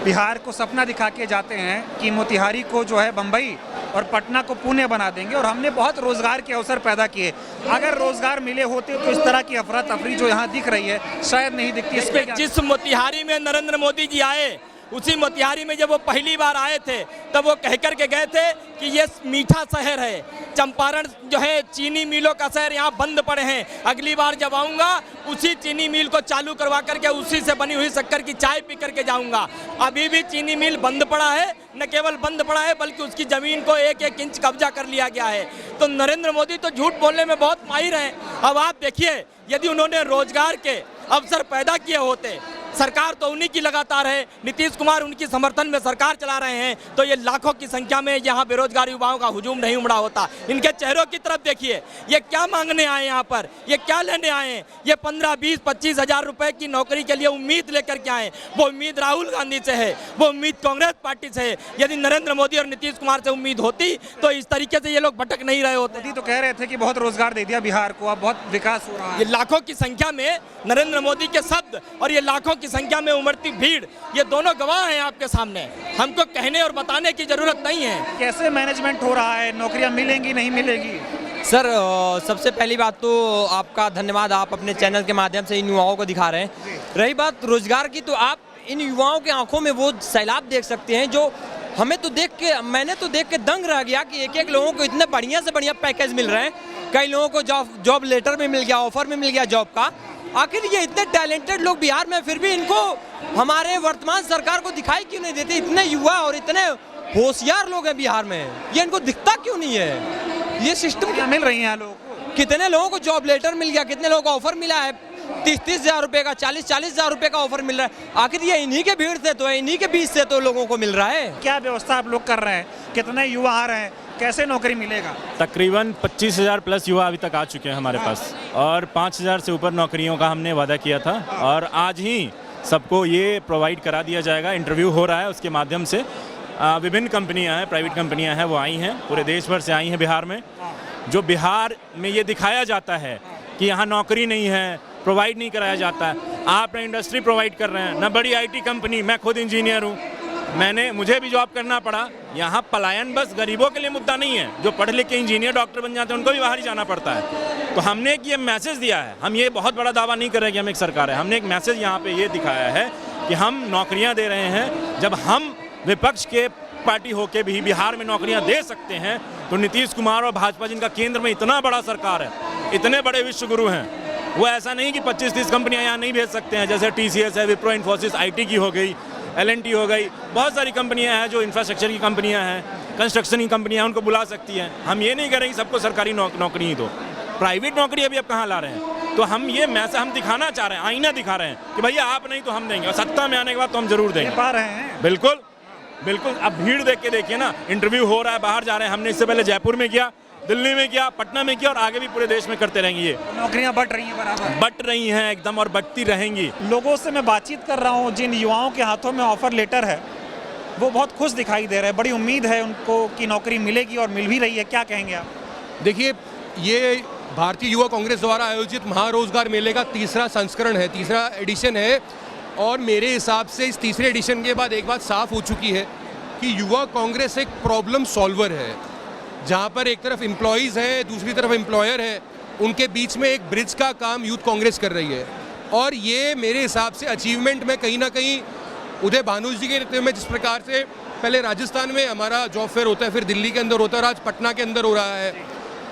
बिहार को सपना दिखा के जाते हैं कि मोतिहारी को जो है बम्बई और पटना को पुणे बना देंगे और हमने बहुत रोजगार के अवसर पैदा किए। अगर रोजगार मिले होते तो इस तरह की अफरा तफरी जो यहाँ दिख रही है शायद नहीं दिखती। इस पे जिस मोतिहारी में नरेंद्र मोदी जी आए, उसी मोतिहारी में जब वो पहली बार आए थे तब वो कह कर के गए थे कि ये मीठा शहर है, चंपारण जो है चीनी मिलों का शहर, यहाँ बंद पड़े हैं, अगली बार जब आऊँगा उसी चीनी मिल को चालू करवा करके उसी से बनी हुई शक्कर की चाय पी करके जाऊँगा। अभी भी चीनी मिल बंद पड़ा है, न केवल बंद पड़ा है बल्कि उसकी ज़मीन को 1-1 इंच कब्जा कर लिया गया है। तो नरेंद्र मोदी तो झूठ बोलने में बहुत माहिर हैं। अब आप देखिए, यदि उन्होंने रोजगार के अवसर पैदा किए होते, सरकार तो उन्हीं की लगातार है, नीतीश कुमार उनकी समर्थन में सरकार चला रहे हैं, तो ये लाखों की संख्या में यहाँ बेरोजगार युवाओं का हुजूम नहीं उमड़ा होता। इनके चेहरों की तरफ देखिए, ये क्या मांगने आए यहाँ पर, ये क्या लेने आए हैं? ये 15, 20, 25 हजार रुपए की नौकरी के लिए उम्मीद लेकर के आए। वो उम्मीद राहुल गांधी से है, वो उम्मीद कांग्रेस पार्टी से है। यदि नरेंद्र मोदी और नीतीश कुमार से उम्मीद होती तो इस तरीके से ये लोग भटक नहीं रहे होते। मोदी तो कह रहे थे कि बहुत रोजगार दे दिया बिहार को, अब बहुत विकास हो रहा है। ये लाखों की संख्या में नरेंद्र मोदी के शब्द और ये लाखों की संख्या में उमड़ती भीड़, ये दोनों गवाह हैं आपके सामने। हमको कहने और बताने की जरूरत नहीं है। कैसे मैनेजमेंट हो रहा है, नौकरियां मिलेंगी नहीं मिलेगी? सर, सबसे पहली बात तो आपका धन्यवाद, आप अपने चैनल के माध्यम से इन युवाओं को दिखा रहे हैं। रही बात रोजगार की, तो आप इन युवाओं के आंखों में वो सैलाब देख सकते हैं जो हमें तो मैंने तो देख के दंग रह गया कि एक एक लोगों को इतने बढ़िया से बढ़िया पैकेज मिल रहे हैं। कई लोगों को जॉब लेटर में मिल गया, ऑफर में मिल गया जॉब का। आखिर ये इतने टैलेंटेड लोग बिहार में, फिर भी इनको हमारे वर्तमान सरकार को दिखाई क्यों नहीं देती? इतने युवा और इतने होशियार लोग हैं बिहार में, ये इनको दिखता क्यों नहीं है? ये सिस्टम क्या मिल रही है लोगों को? कितने लोगों को जॉब लेटर मिल गया, कितने लोगों को ऑफर मिला है, 30-30 हज़ार रुपये का, 40-40 हज़ार रुपये का ऑफर मिल रहा है। आखिर ये इन्हीं के भीड़ से तो है, इन्हीं के बीच से तो लोगों को मिल रहा है। क्या व्यवस्था आप लोग कर रहे हैं? कितने युवा आ रहे हैं? कैसे नौकरी मिलेगा? तकरीबन 25,000 प्लस युवा अभी तक आ चुके हैं हमारे पास, और 5,000 से ऊपर नौकरियों का हमने वादा किया था, और आज ही सबको ये प्रोवाइड करा दिया जाएगा। इंटरव्यू हो रहा है, उसके माध्यम से विभिन्न कंपनियां हैं, प्राइवेट कंपनियां हैं, वो आई हैं, पूरे देश भर से आई हैं बिहार में। जो बिहार में ये दिखाया जाता है कि यहाँ नौकरी नहीं है, प्रोवाइड नहीं कराया जाता है, आप इंडस्ट्री प्रोवाइड कर रहे हैं, ना बड़ी IT कंपनी। मैं खुद इंजीनियर हूँ, मुझे भी जॉब करना पड़ा। यहाँ पलायन बस गरीबों के लिए मुद्दा नहीं है, जो पढ़ लिख के इंजीनियर डॉक्टर बन जाते हैं उनको भी बाहर ही जाना पड़ता है। तो हमने एक ये मैसेज दिया है, हम ये बहुत बड़ा दावा नहीं कर रहे कि हम एक सरकार है, हमने एक मैसेज यहाँ पे ये दिखाया है कि हम नौकरियाँ दे रहे हैं। जब हम विपक्ष के पार्टी होके भी बिहार में नौकरियाँ दे सकते हैं, तो नीतीश कुमार और भाजपा जिनका केंद्र में इतना बड़ा सरकार है, इतने बड़े विश्व गुरु हैं, वो ऐसा नहीं कि 25-30 कंपनियां यहाँ नहीं भेज सकते हैं। जैसे TCS है, विप्रो इन्फोसिस IT की हो गई, LNT हो गई, बहुत सारी कंपनियां हैं जो इंफ्रास्ट्रक्चर की कंपनियां हैं, कंस्ट्रक्शन की कंपनियां, उनको बुला सकती हैं। हम ये नहीं करेंगे सबको सरकारी नौकरी ही दो, प्राइवेट नौकरी अभी अब कहाँ ला रहे हैं। तो हम ये मैसेज हम दिखाना चाह रहे हैं, आईना दिखा रहे हैं कि भैया आप नहीं तो हम देंगे, और सत्ता में आने के बाद तो हम जरूर देंगे। पा रहे हैं बिल्कुल बिल्कुल। अब भीड़ देख के देखिए ना, इंटरव्यू हो रहा है, बाहर जा रहे हैं। हमने इससे पहले जयपुर में किया, दिल्ली में किया, पटना में किया, और आगे भी पूरे देश में करते रहेंगे। ये नौकरियां बढ़ रही हैं, बराबर बढ़ रही हैं एकदम, और बढ़ती रहेंगी। लोगों से मैं बातचीत कर रहा हूं, जिन युवाओं के हाथों में ऑफर लेटर है वो बहुत खुश दिखाई दे रहे हैं, बड़ी उम्मीद है उनको कि नौकरी मिलेगी और मिल भी रही है। क्या कहेंगे आप? देखिए, ये भारतीय युवा कांग्रेस द्वारा आयोजित महारोजगार मेले का तीसरा संस्करण है, तीसरा एडिशन है, और मेरे हिसाब से इस तीसरे एडिशन के बाद एक बात साफ हो चुकी है कि युवा कांग्रेस एक प्रॉब्लम सॉल्वर है, जहाँ पर एक तरफ एम्प्लॉयज़ हैं, दूसरी तरफ एम्प्लॉयर है, उनके बीच में एक ब्रिज का काम यूथ कांग्रेस कर रही है। और ये मेरे हिसाब से अचीवमेंट में कहीं ना कहीं उदय भानु जी के नेतृत्व में, जिस प्रकार से पहले राजस्थान में हमारा जॉब फेयर होता है, फिर दिल्ली के अंदर होता है और आज पटना के अंदर हो रहा है,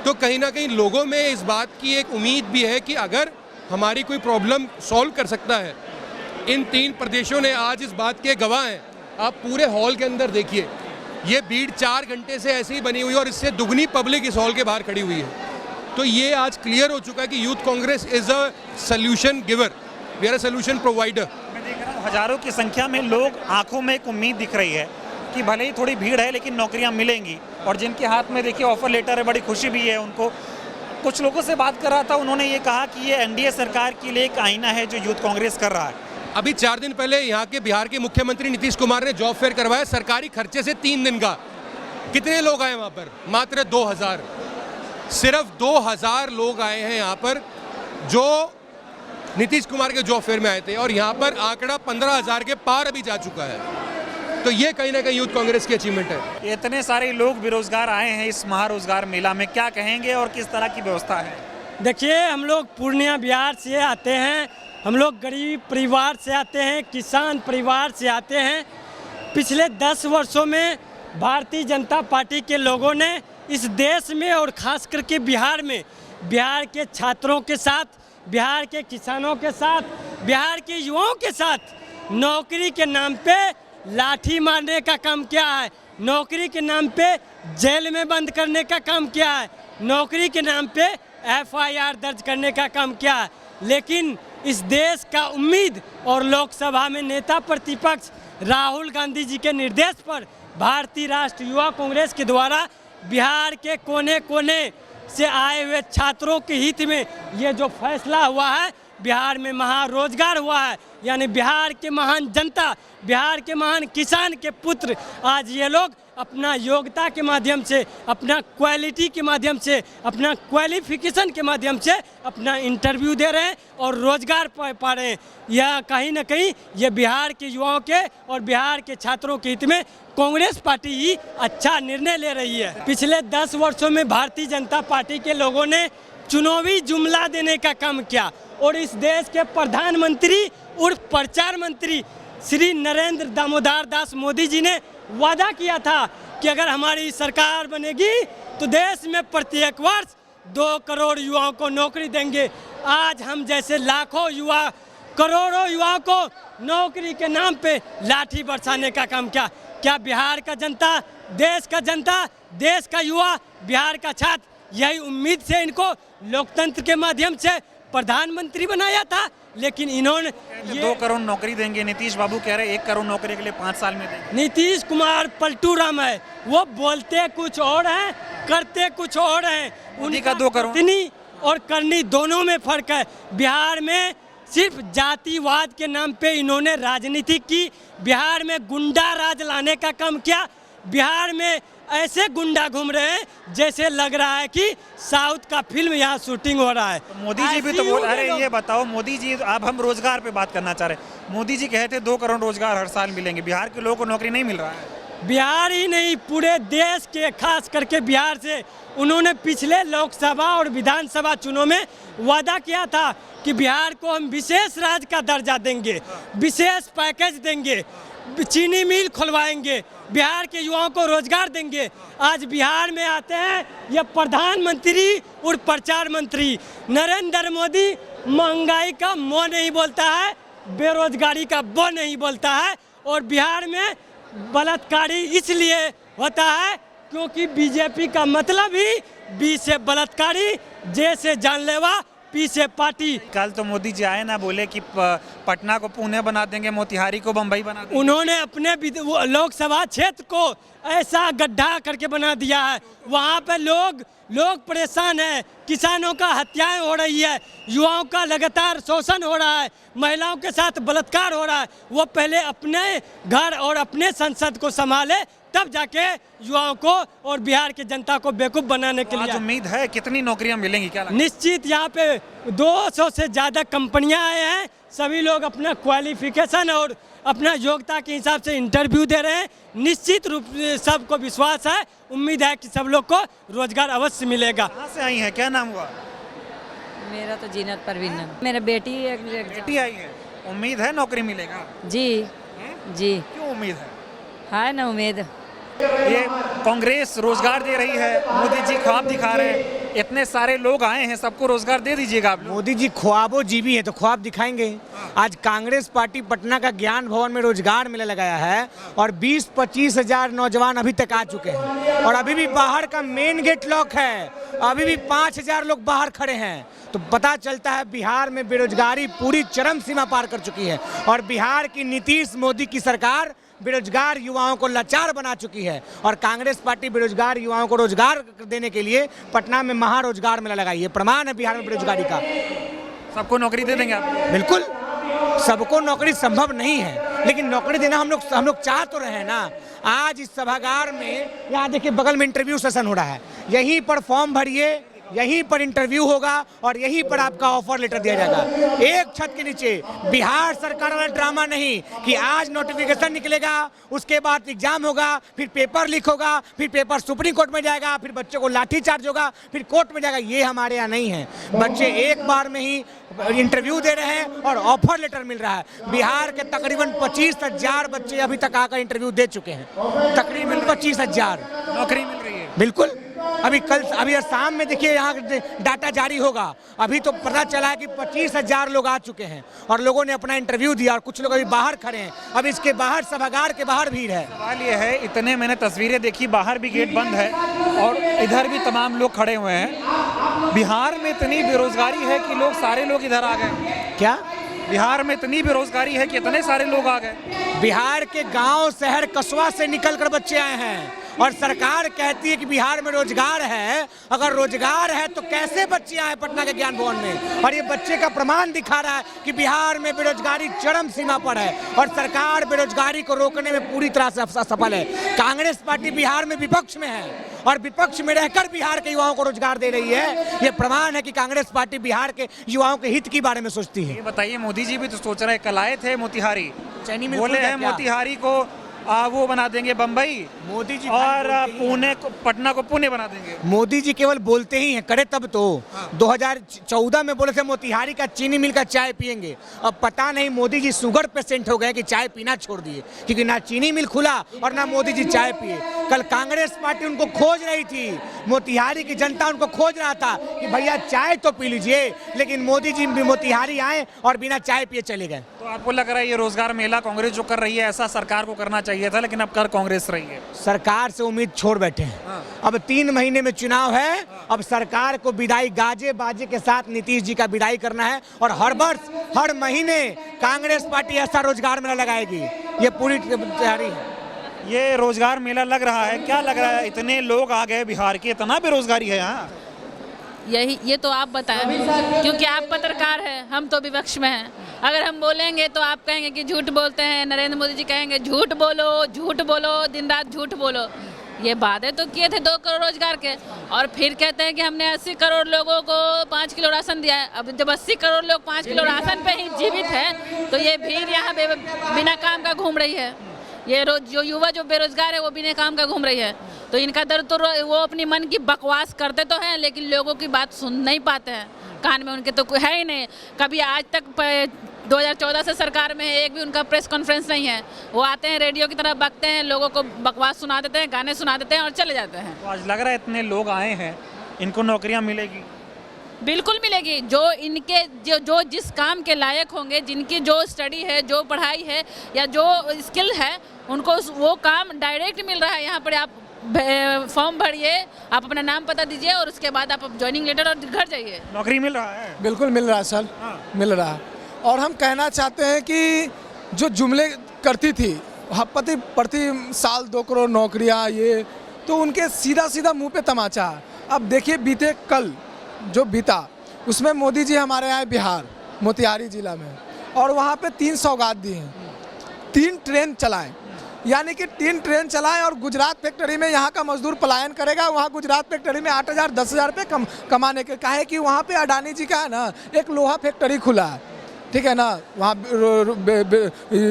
तो कहीं ना कहीं लोगों में इस बात की एक उम्मीद भी है कि अगर हमारी कोई प्रॉब्लम सॉल्व कर सकता है। इन 3 प्रदेशों ने आज इस बात के गवाह हैं। आप पूरे हॉल के अंदर देखिए, ये भीड़ 4 घंटे से ऐसे ही बनी हुई है, और इससे दुगनी पब्लिक इस हॉल के बाहर खड़ी हुई है। तो ये आज क्लियर हो चुका है कि youth Congress is a solution giver, we are a solution provider. मैं देख रहा हूँ हजारों की संख्या में लोग, आंखों में एक उम्मीद दिख रही है कि भले ही थोड़ी भीड़ है लेकिन नौकरियां मिलेंगी, और जिनके हाथ में देखिए ऑफर लेटर है, बड़ी खुशी भी है उनको। कुछ लोगों से बात कर रहा था, उन्होंने ये कहा कि ये NDA सरकार के लिए एक आईना है जो यूथ कांग्रेस कर रहा है। अभी 4 दिन पहले यहाँ के बिहार के मुख्यमंत्री नीतीश कुमार ने जॉब फेयर करवाया सरकारी खर्चे से 3 दिन का। कितने लोग आए वहाँ पर? मात्र 2000, सिर्फ 2000 लोग आए हैं यहाँ पर जो नीतीश कुमार के जॉब फेयर में आए थे, और यहाँ पर आंकड़ा 15,000 के पार अभी जा चुका है। तो ये कहीं ना कहीं यूथ कांग्रेस की अचीवमेंट है। इतने सारे लोग बेरोजगार आए हैं इस महारोजगार मेला में, क्या कहेंगे और किस तरह की व्यवस्था है? देखिए, हम लोग पूर्णिया बिहार से आते हैं, हम लोग गरीब परिवार से आते हैं, किसान परिवार से आते हैं। पिछले 10 वर्षों में भारतीय जनता पार्टी के लोगों ने इस देश में और ख़ास करके बिहार में, बिहार के छात्रों के साथ, बिहार के किसानों के साथ, बिहार के युवाओं के साथ नौकरी के नाम पे लाठी मारने का काम किया है, नौकरी के नाम पे जेल में बंद करने का काम किया है, नौकरी के नाम पे FIR दर्ज करने का काम किया है। लेकिन इस देश का उम्मीद और लोकसभा में नेता प्रतिपक्ष राहुल गांधी जी के निर्देश पर भारतीय राष्ट्रीय युवा कांग्रेस के द्वारा बिहार के कोने कोने से आए हुए छात्रों के हित में ये जो फैसला हुआ है, बिहार में महारोजगार हुआ है, यानी बिहार के महान जनता, बिहार के महान किसान के पुत्र आज ये लोग अपना योग्यता के माध्यम से, अपना क्वालिटी के माध्यम से, अपना क्वालिफिकेशन के माध्यम से अपना इंटरव्यू दे रहे हैं और रोजगार पा रहे हैं। यह कहीं ना कहीं ये बिहार के युवाओं के और बिहार के छात्रों के हित में कांग्रेस पार्टी ही अच्छा निर्णय ले रही है। पिछले 10 वर्षों में भारतीय जनता पार्टी के लोगों ने चुनावी जुमला देने का काम किया, और इस देश के प्रधानमंत्री उर्फ प्रचार मंत्री श्री नरेंद्र दामोदर दास मोदी जी ने वादा किया था कि अगर हमारी सरकार बनेगी तो देश में प्रत्येक वर्ष 2 करोड़ युवाओं को नौकरी देंगे। आज हम जैसे लाखों युवा, करोड़ों युवाओं को नौकरी के नाम पे लाठी बरसाने का काम किया। क्या बिहार का जनता, देश का युवा, बिहार का छात्र यही उम्मीद से इनको लोकतंत्र के माध्यम से प्रधानमंत्री बनाया था? लेकिन इन्होंने 2 करोड़ नौकरी देंगे, नीतीश बाबू कह रहे 1 करोड़ नौकरी के लिए 5 साल में देंगे। नीतीश कुमार पलटू राम है, वो बोलते कुछ और हैं, करते कुछ और हैं। मोदी का 2 करोड़ करनी और करनी दोनों में फर्क है। बिहार में सिर्फ जातिवाद के नाम पे इन्होंने राजनीति की, बिहार में गुंडा राज लाने का काम किया। बिहार में ऐसे गुंडा घूम रहे हैं जैसे लग रहा है कि साउथ का फिल्म यहाँ शूटिंग हो रहा है। मोदी जी भी तो बोल रहे हैं, ये बताओ मोदी जी, अब हम रोजगार पे बात करना चाह रहे हैं। मोदी जी कहते 2 करोड़ रोजगार हर साल मिलेंगे, बिहार के लोगों को नौकरी नहीं मिल रहा है। बिहार ही नहीं, पूरे देश के, खास करके बिहार से उन्होंने पिछले लोकसभा और विधानसभा चुनाव में वादा किया था कि बिहार को हम विशेष राज्य का दर्जा देंगे, विशेष पैकेज देंगे, चीनी मिल खुलवाएंगे, बिहार के युवाओं को रोजगार देंगे। आज बिहार में आते हैं ये प्रधानमंत्री और प्रचार मंत्री नरेंद्र मोदी महंगाई का म नहीं बोलता है, बेरोजगारी का ब नहीं बोलता है। और बिहार में बलात्कारी इसलिए होता है क्योंकि बीजेपी का मतलब ही बी से बलात्कारी, जे से जानलेवा, पी से पार्टी। कल तो मोदी जी आए ना, बोले कि पटना को पुणे बना देंगे, मोतिहारी को बम्बई बना देंगे। उन्होंने अपने लोकसभा क्षेत्र को ऐसा गड्ढा करके बना दिया है, वहाँ पे लोग परेशान हैं, किसानों का हत्याएं हो रही है, युवाओं का लगातार शोषण हो रहा है, महिलाओं के साथ बलात्कार हो रहा है। वो पहले अपने घर और अपने संसद को संभाले, तब जाके युवाओं को और बिहार की जनता को बेवकूफ़ बनाने के लिए। उम्मीद है कितनी नौकरियां मिलेंगी, क्या लगता है? निश्चित यहाँ पे 200 से ज़्यादा कंपनियां आए हैं, सभी लोग अपना क्वालिफिकेशन और अपना योग्यता के हिसाब से इंटरव्यू दे रहे हैं। निश्चित रूप से सबको विश्वास है, उम्मीद है कि सब लोग को रोजगार अवश्य मिलेगा। कहाँ से आई हैं, क्या नाम हुआ? मेरा तो जीनत परवीन है, मेरा बेटी आई है। उम्मीद है नौकरी मिलेगा? जी जी। क्यों उम्मीद है ना उम्मीद। ये कांग्रेस रोजगार दे रही है, मोदी जी ख्वाब दिखा रहे हैं, इतने सारे लोग आए हैं, सबको रोजगार दे दीजिएगा आप लोग। मोदी जी ख्वाबों जीवी है तो ख्वाब दिखाएंगे। आज कांग्रेस पार्टी पटना का ज्ञान भवन में रोजगार मेला लगाया है और 20-25 हजार नौजवान अभी तक आ चुके हैं और अभी भी बाहर का मेन गेट लॉक है, अभी भी 5000 लोग बाहर खड़े हैं। तो पता चलता है बिहार में बेरोजगारी पूरी चरम सीमा पार कर चुकी है और बिहार की नीतीश मोदी की सरकार बेरोजगार युवाओं को लाचार बना चुकी है। और कांग्रेस पार्टी बेरोजगार युवाओं को रोजगार देने के लिए पटना में महारोजगार मेला लगाई है। प्रमाण है बिहार में बेरोजगारी का। सबको नौकरी दे देंगे आप? बिल्कुल, सबको नौकरी संभव नहीं है, लेकिन नौकरी देना हम लोग चाह तो रहे हैं ना। आज इस सभागार में, यहाँ देखिए बगल में इंटरव्यू सेशन हो रहा है, यहीं पर फॉर्म भरिए, यहीं पर इंटरव्यू होगा और यहीं पर आपका ऑफर लेटर दिया जाएगा। एक छत के नीचे बिहार सरकार वाला ड्रामा नहीं कि आज नोटिफिकेशन निकलेगा, उसके बाद एग्जाम होगा, फिर पेपर लीक होगा, फिर पेपर सुप्रीम कोर्ट में जाएगा, फिर बच्चों को लाठी चार्ज होगा, फिर कोर्ट में जाएगा। ये हमारे यहाँ नहीं है। बच्चे एक बार में ही इंटरव्यू दे रहे हैं और ऑफर लेटर मिल रहा है। बिहार के तकरीबन 25,000 बच्चे अभी तक आकर इंटरव्यू दे चुके हैं, तकरीबन 25,000 नौकरी मिल रही है। बिल्कुल, अभी शाम में देखिए यहाँ डाटा जारी होगा, अभी तो पता चला है कि 25,000 लोग आ चुके हैं और लोगों ने अपना इंटरव्यू दिया और कुछ लोग अभी बाहर खड़े हैं। अब इसके बाहर सभागार के बाहर भीड़ है। सवाल ये है, इतने मैंने तस्वीरें देखी, बाहर भी गेट बंद है और इधर भी तमाम लोग खड़े हुए हैं। बिहार में इतनी बेरोजगारी है कि सारे लोग इधर आ गए। क्या बिहार में इतनी बेरोजगारी है कि इतने सारे लोग आ गए? बिहार के गांव शहर कस्बा से निकलकर बच्चे आए हैं और सरकार कहती है कि बिहार में रोजगार है। अगर रोजगार है तो कैसे बच्चे आए पटना के ज्ञान भवन में? और ये बच्चे का प्रमाण दिखा रहा है कि बिहार में बेरोजगारी चरम सीमा पर है और सरकार बेरोजगारी को रोकने में पूरी तरह से असफल है। कांग्रेस पार्टी बिहार में विपक्ष में है और विपक्ष में रहकर बिहार के युवाओं को रोजगार दे रही है। ये प्रमाण है कि कांग्रेस पार्टी बिहार के युवाओं के हित के बारे में सोचती है। ये बताइए, मोदी जी भी तो सोच रहे, कल आए थे मोतिहारी, बोले हैं मोतिहारी को वो बना देंगे बम्बई, मोदी जी और पुणे को, पटना को पुणे बना देंगे। मोदी जी केवल बोलते ही हैं, करे तब तो। 2014 में बोले थे मोतिहारी का चीनी मिल का चाय पियेंगे। अब पता नहीं मोदी जी शुगर पेशेंट हो गए कि चाय पीना छोड़ दिए, क्योंकि ना चीनी मिल खुला और ना मोदी जी चाय पिए। कल कांग्रेस पार्टी उनको खोज रही थी, मोतिहारी की जनता उनको खोज रहा था कि भैया चाय तो पी लीजिए, लेकिन मोदी जी भी मोतिहारी आए और बिना चाय पिए चले गए। तो आपको लग रहा है ये रोजगार मेला कांग्रेस जो कर रही है, ऐसा सरकार को करना चाहिए था, लेकिन अब कर कांग्रेस रही है? सरकार से उम्मीद छोड़ बैठे हैं। अब 3 महीने में चुनाव है, अब सरकार को विदाई गाजे बाजे के साथ नीतीश जी का विदाई करना है, और हर वर्ष हर महीने कांग्रेस पार्टी ऐसा रोजगार मेला लगाएगी। ये पूरी तैयारी है। ये रोजगार मेला लग रहा है, क्या लग रहा है? इतने लोग आ गए बिहार के, इतना बेरोजगारी है यहाँ। ये तो आप बताएं, क्योंकि आप पत्रकार हैं, हम तो विपक्ष में हैं। अगर हम बोलेंगे तो आप कहेंगे कि झूठ बोलते हैं, नरेंद्र मोदी जी कहेंगे झूठ बोलो, दिन रात झूठ बोलो। ये वादे तो किए थे 2 करोड़ रोजगार के, और फिर कहते हैं कि हमने 80 करोड़ लोगों को 5 किलो राशन दिया है। अब जब 80 करोड़ लोग 5 किलो राशन पे ही जीवित है, तो ये भीड़ यहाँ बिना काम का घूम रही है। ये जो युवा जो बेरोजगार है वो बिना काम का घूम रही है। तो इनका दर्द तो वो अपनी मन की बकवास करते तो हैं, लेकिन लोगों की बात सुन नहीं पाते हैं। कान में उनके तो कोई है ही नहीं। कभी आज तक 2014 से सरकार में है, एक भी उनका प्रेस कॉन्फ्रेंस नहीं है। वो आते हैं रेडियो की तरह बकते हैं, लोगों को बकवास सुना देते हैं, गाने सुना देते हैं और चले जाते हैं। तो आज लग रहा है इतने लोग आए हैं, इनको नौकरियां मिलेगी? बिल्कुल मिलेगी। जो इनके जो जिस काम के लायक होंगे, जिनकी जो स्टडी है, जो पढ़ाई है या जो स्किल है, उनको वो काम डायरेक्ट मिल रहा है। यहाँ पर आप फॉर्म भरिए, आप अपना नाम पता दीजिए और उसके बाद आप ज्वाइनिंग लेटर और घर जाइए। नौकरी मिल रहा है? बिल्कुल मिल रहा है सर, मिल रहा है। और हम कहना चाहते हैं कि जो जुमले करती थी प्रति साल 2 करोड़ नौकरियां, ये तो उनके सीधा मुंह पे तमाचा। अब देखिए बीते कल जो बीता, उसमें मोदी जी हमारे आए बिहार मोतिहारी जिला में, और वहाँ पे 3 सौगात दी हैं। 3 ट्रेन चलाएं, यानी कि 3 ट्रेन चलाएं, और गुजरात फैक्ट्री में यहाँ का मजदूर पलायन करेगा। वहाँ गुजरात फैक्ट्री में 8,000 10,000 रुपये कमाने के काहे कि वहाँ पे अडानी जी का है ना एक लोहा फैक्ट्री खुला है, ठीक है ना। वहाँ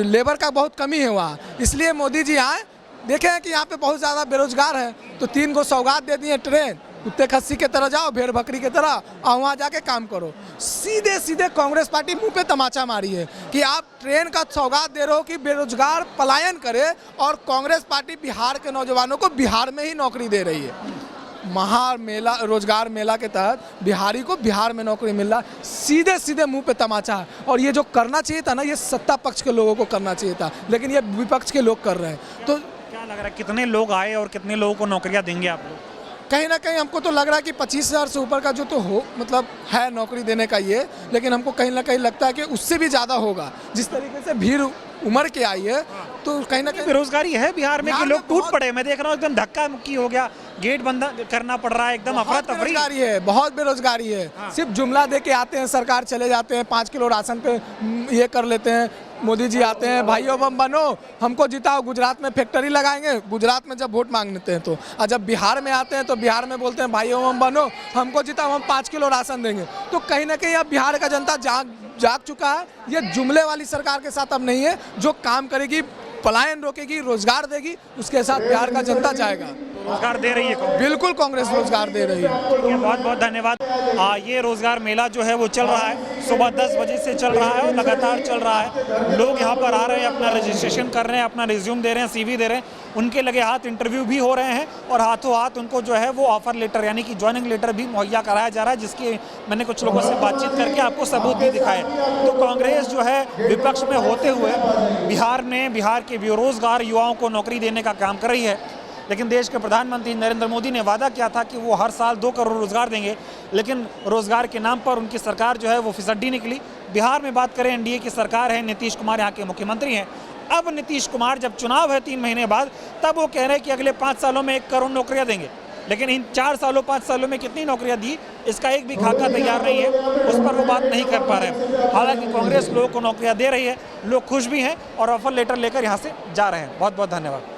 लेबर का बहुत कमी है वहाँ, इसलिए मोदी जी आए, देखें कि यहाँ पे बहुत ज़्यादा बेरोजगार है, तो 3 को सौगात दे दिए ट्रेन। कुत्ते खस्सी के तरह जाओ, भेड़ बकरी के तरह, और वहाँ जाके काम करो। सीधे कांग्रेस पार्टी मुंह पे तमाचा मारी है कि आप ट्रेन का सौगात दे रहे हो कि बेरोजगार पलायन करे, और कांग्रेस पार्टी बिहार के नौजवानों को बिहार में ही नौकरी दे रही है। महामेला रोजगार मेला के तहत बिहारी को बिहार में नौकरी मिल रहा है। सीधे मुंह पे तमाचा है। और ये जो करना चाहिए था ना, ये सत्ता पक्ष के लोगों को करना चाहिए था, लेकिन ये विपक्ष के लोग कर रहे हैं। तो क्या लग रहा है कितने लोग आए और कितने लोगों को नौकरियां देंगे आप लोग? कहीं ना कहीं हमको तो लग रहा है कि 25,000 से ऊपर का जो तो हो मतलब है नौकरी देने का ये, लेकिन हमको कहीं ना कहीं लगता है कि उससे भी ज़्यादा होगा। जिस तरीके से भीड़ उमड़ के आई है, तो कहीं ना कहीं बेरोजगारी है बिहार में कि लोग टूट पड़े। मैं देख रहा हूँ एकदम धक्का मुक्की हो गया, गेट बंद करना पड़ रहा है, एकदम अफरा तफरी। बेरोजगारी है, बहुत बेरोजगारी है। सिर्फ जुमला दे के आते हैं, सरकार चले जाते हैं, 5 किलो राशन पे ये कर लेते हैं। मोदी जी आते हैं, भाइयों बम बनो, हमको जिताओ, गुजरात में फैक्ट्री लगाएंगे। गुजरात में जब वोट मांगते हैं तो, और जब बिहार में आते हैं तो बिहार में बोलते हैं भाइयों बम बनो, हमको जिताओ, हम 5 किलो राशन देंगे। तो कहीं ना कहीं अब बिहार का जनता जाग चुका है। ये जुमले वाली सरकार के साथ अब नहीं है। जो काम करेगी, पलायन रोकेगी, रोजगार देगी, उसके साथ बिहार का जनता जाएगा। रोजगार दे रही है? बिल्कुल कांग्रेस रोजगार दे रही है। बहुत बहुत धन्यवाद। ये रोजगार मेला जो है वो चल रहा है, सुबह 10 बजे से चल रहा है और लगातार चल रहा है। लोग यहाँ पर आ रहे हैं, अपना रजिस्ट्रेशन कर रहे हैं, अपना रिज्यूम दे रहे हैं, CV दे रहे हैं। उनके लगे हाथ इंटरव्यू भी हो रहे हैं, और हाथों हाथ उनको जो है वो ऑफर लेटर यानी कि ज्वाइनिंग लेटर भी मुहैया कराया जा रहा है, जिसकी मैंने कुछ लोगों से बातचीत करके आपको सबूत भी दिखाए। तो कांग्रेस जो है विपक्ष में होते हुए बिहार के बेरोजगार युवाओं को नौकरी देने का काम कर रही है। लेकिन देश के प्रधानमंत्री नरेंद्र मोदी ने वादा किया था कि वो हर साल 2 करोड़ रोजगार देंगे, लेकिन रोजगार के नाम पर उनकी सरकार जो है वो फिसड्डी निकली। बिहार में बात करें, NDA की सरकार है, नीतीश कुमार यहाँ के मुख्यमंत्री हैं। अब नीतीश कुमार जब चुनाव है 3 महीने बाद, तब वो कह रहे हैं कि अगले 5 सालों में 1 करोड़ नौकरियां देंगे, लेकिन इन 4 सालों 5 सालों में कितनी नौकरियां दी, इसका एक भी खाका तैयार नहीं है। उस पर वो बात नहीं कर पा रहे। हालांकि कांग्रेस लोगों को नौकरियां दे रही है, लोग खुश भी हैं और ऑफर लेटर लेकर यहाँ से जा रहे हैं। बहुत बहुत धन्यवाद।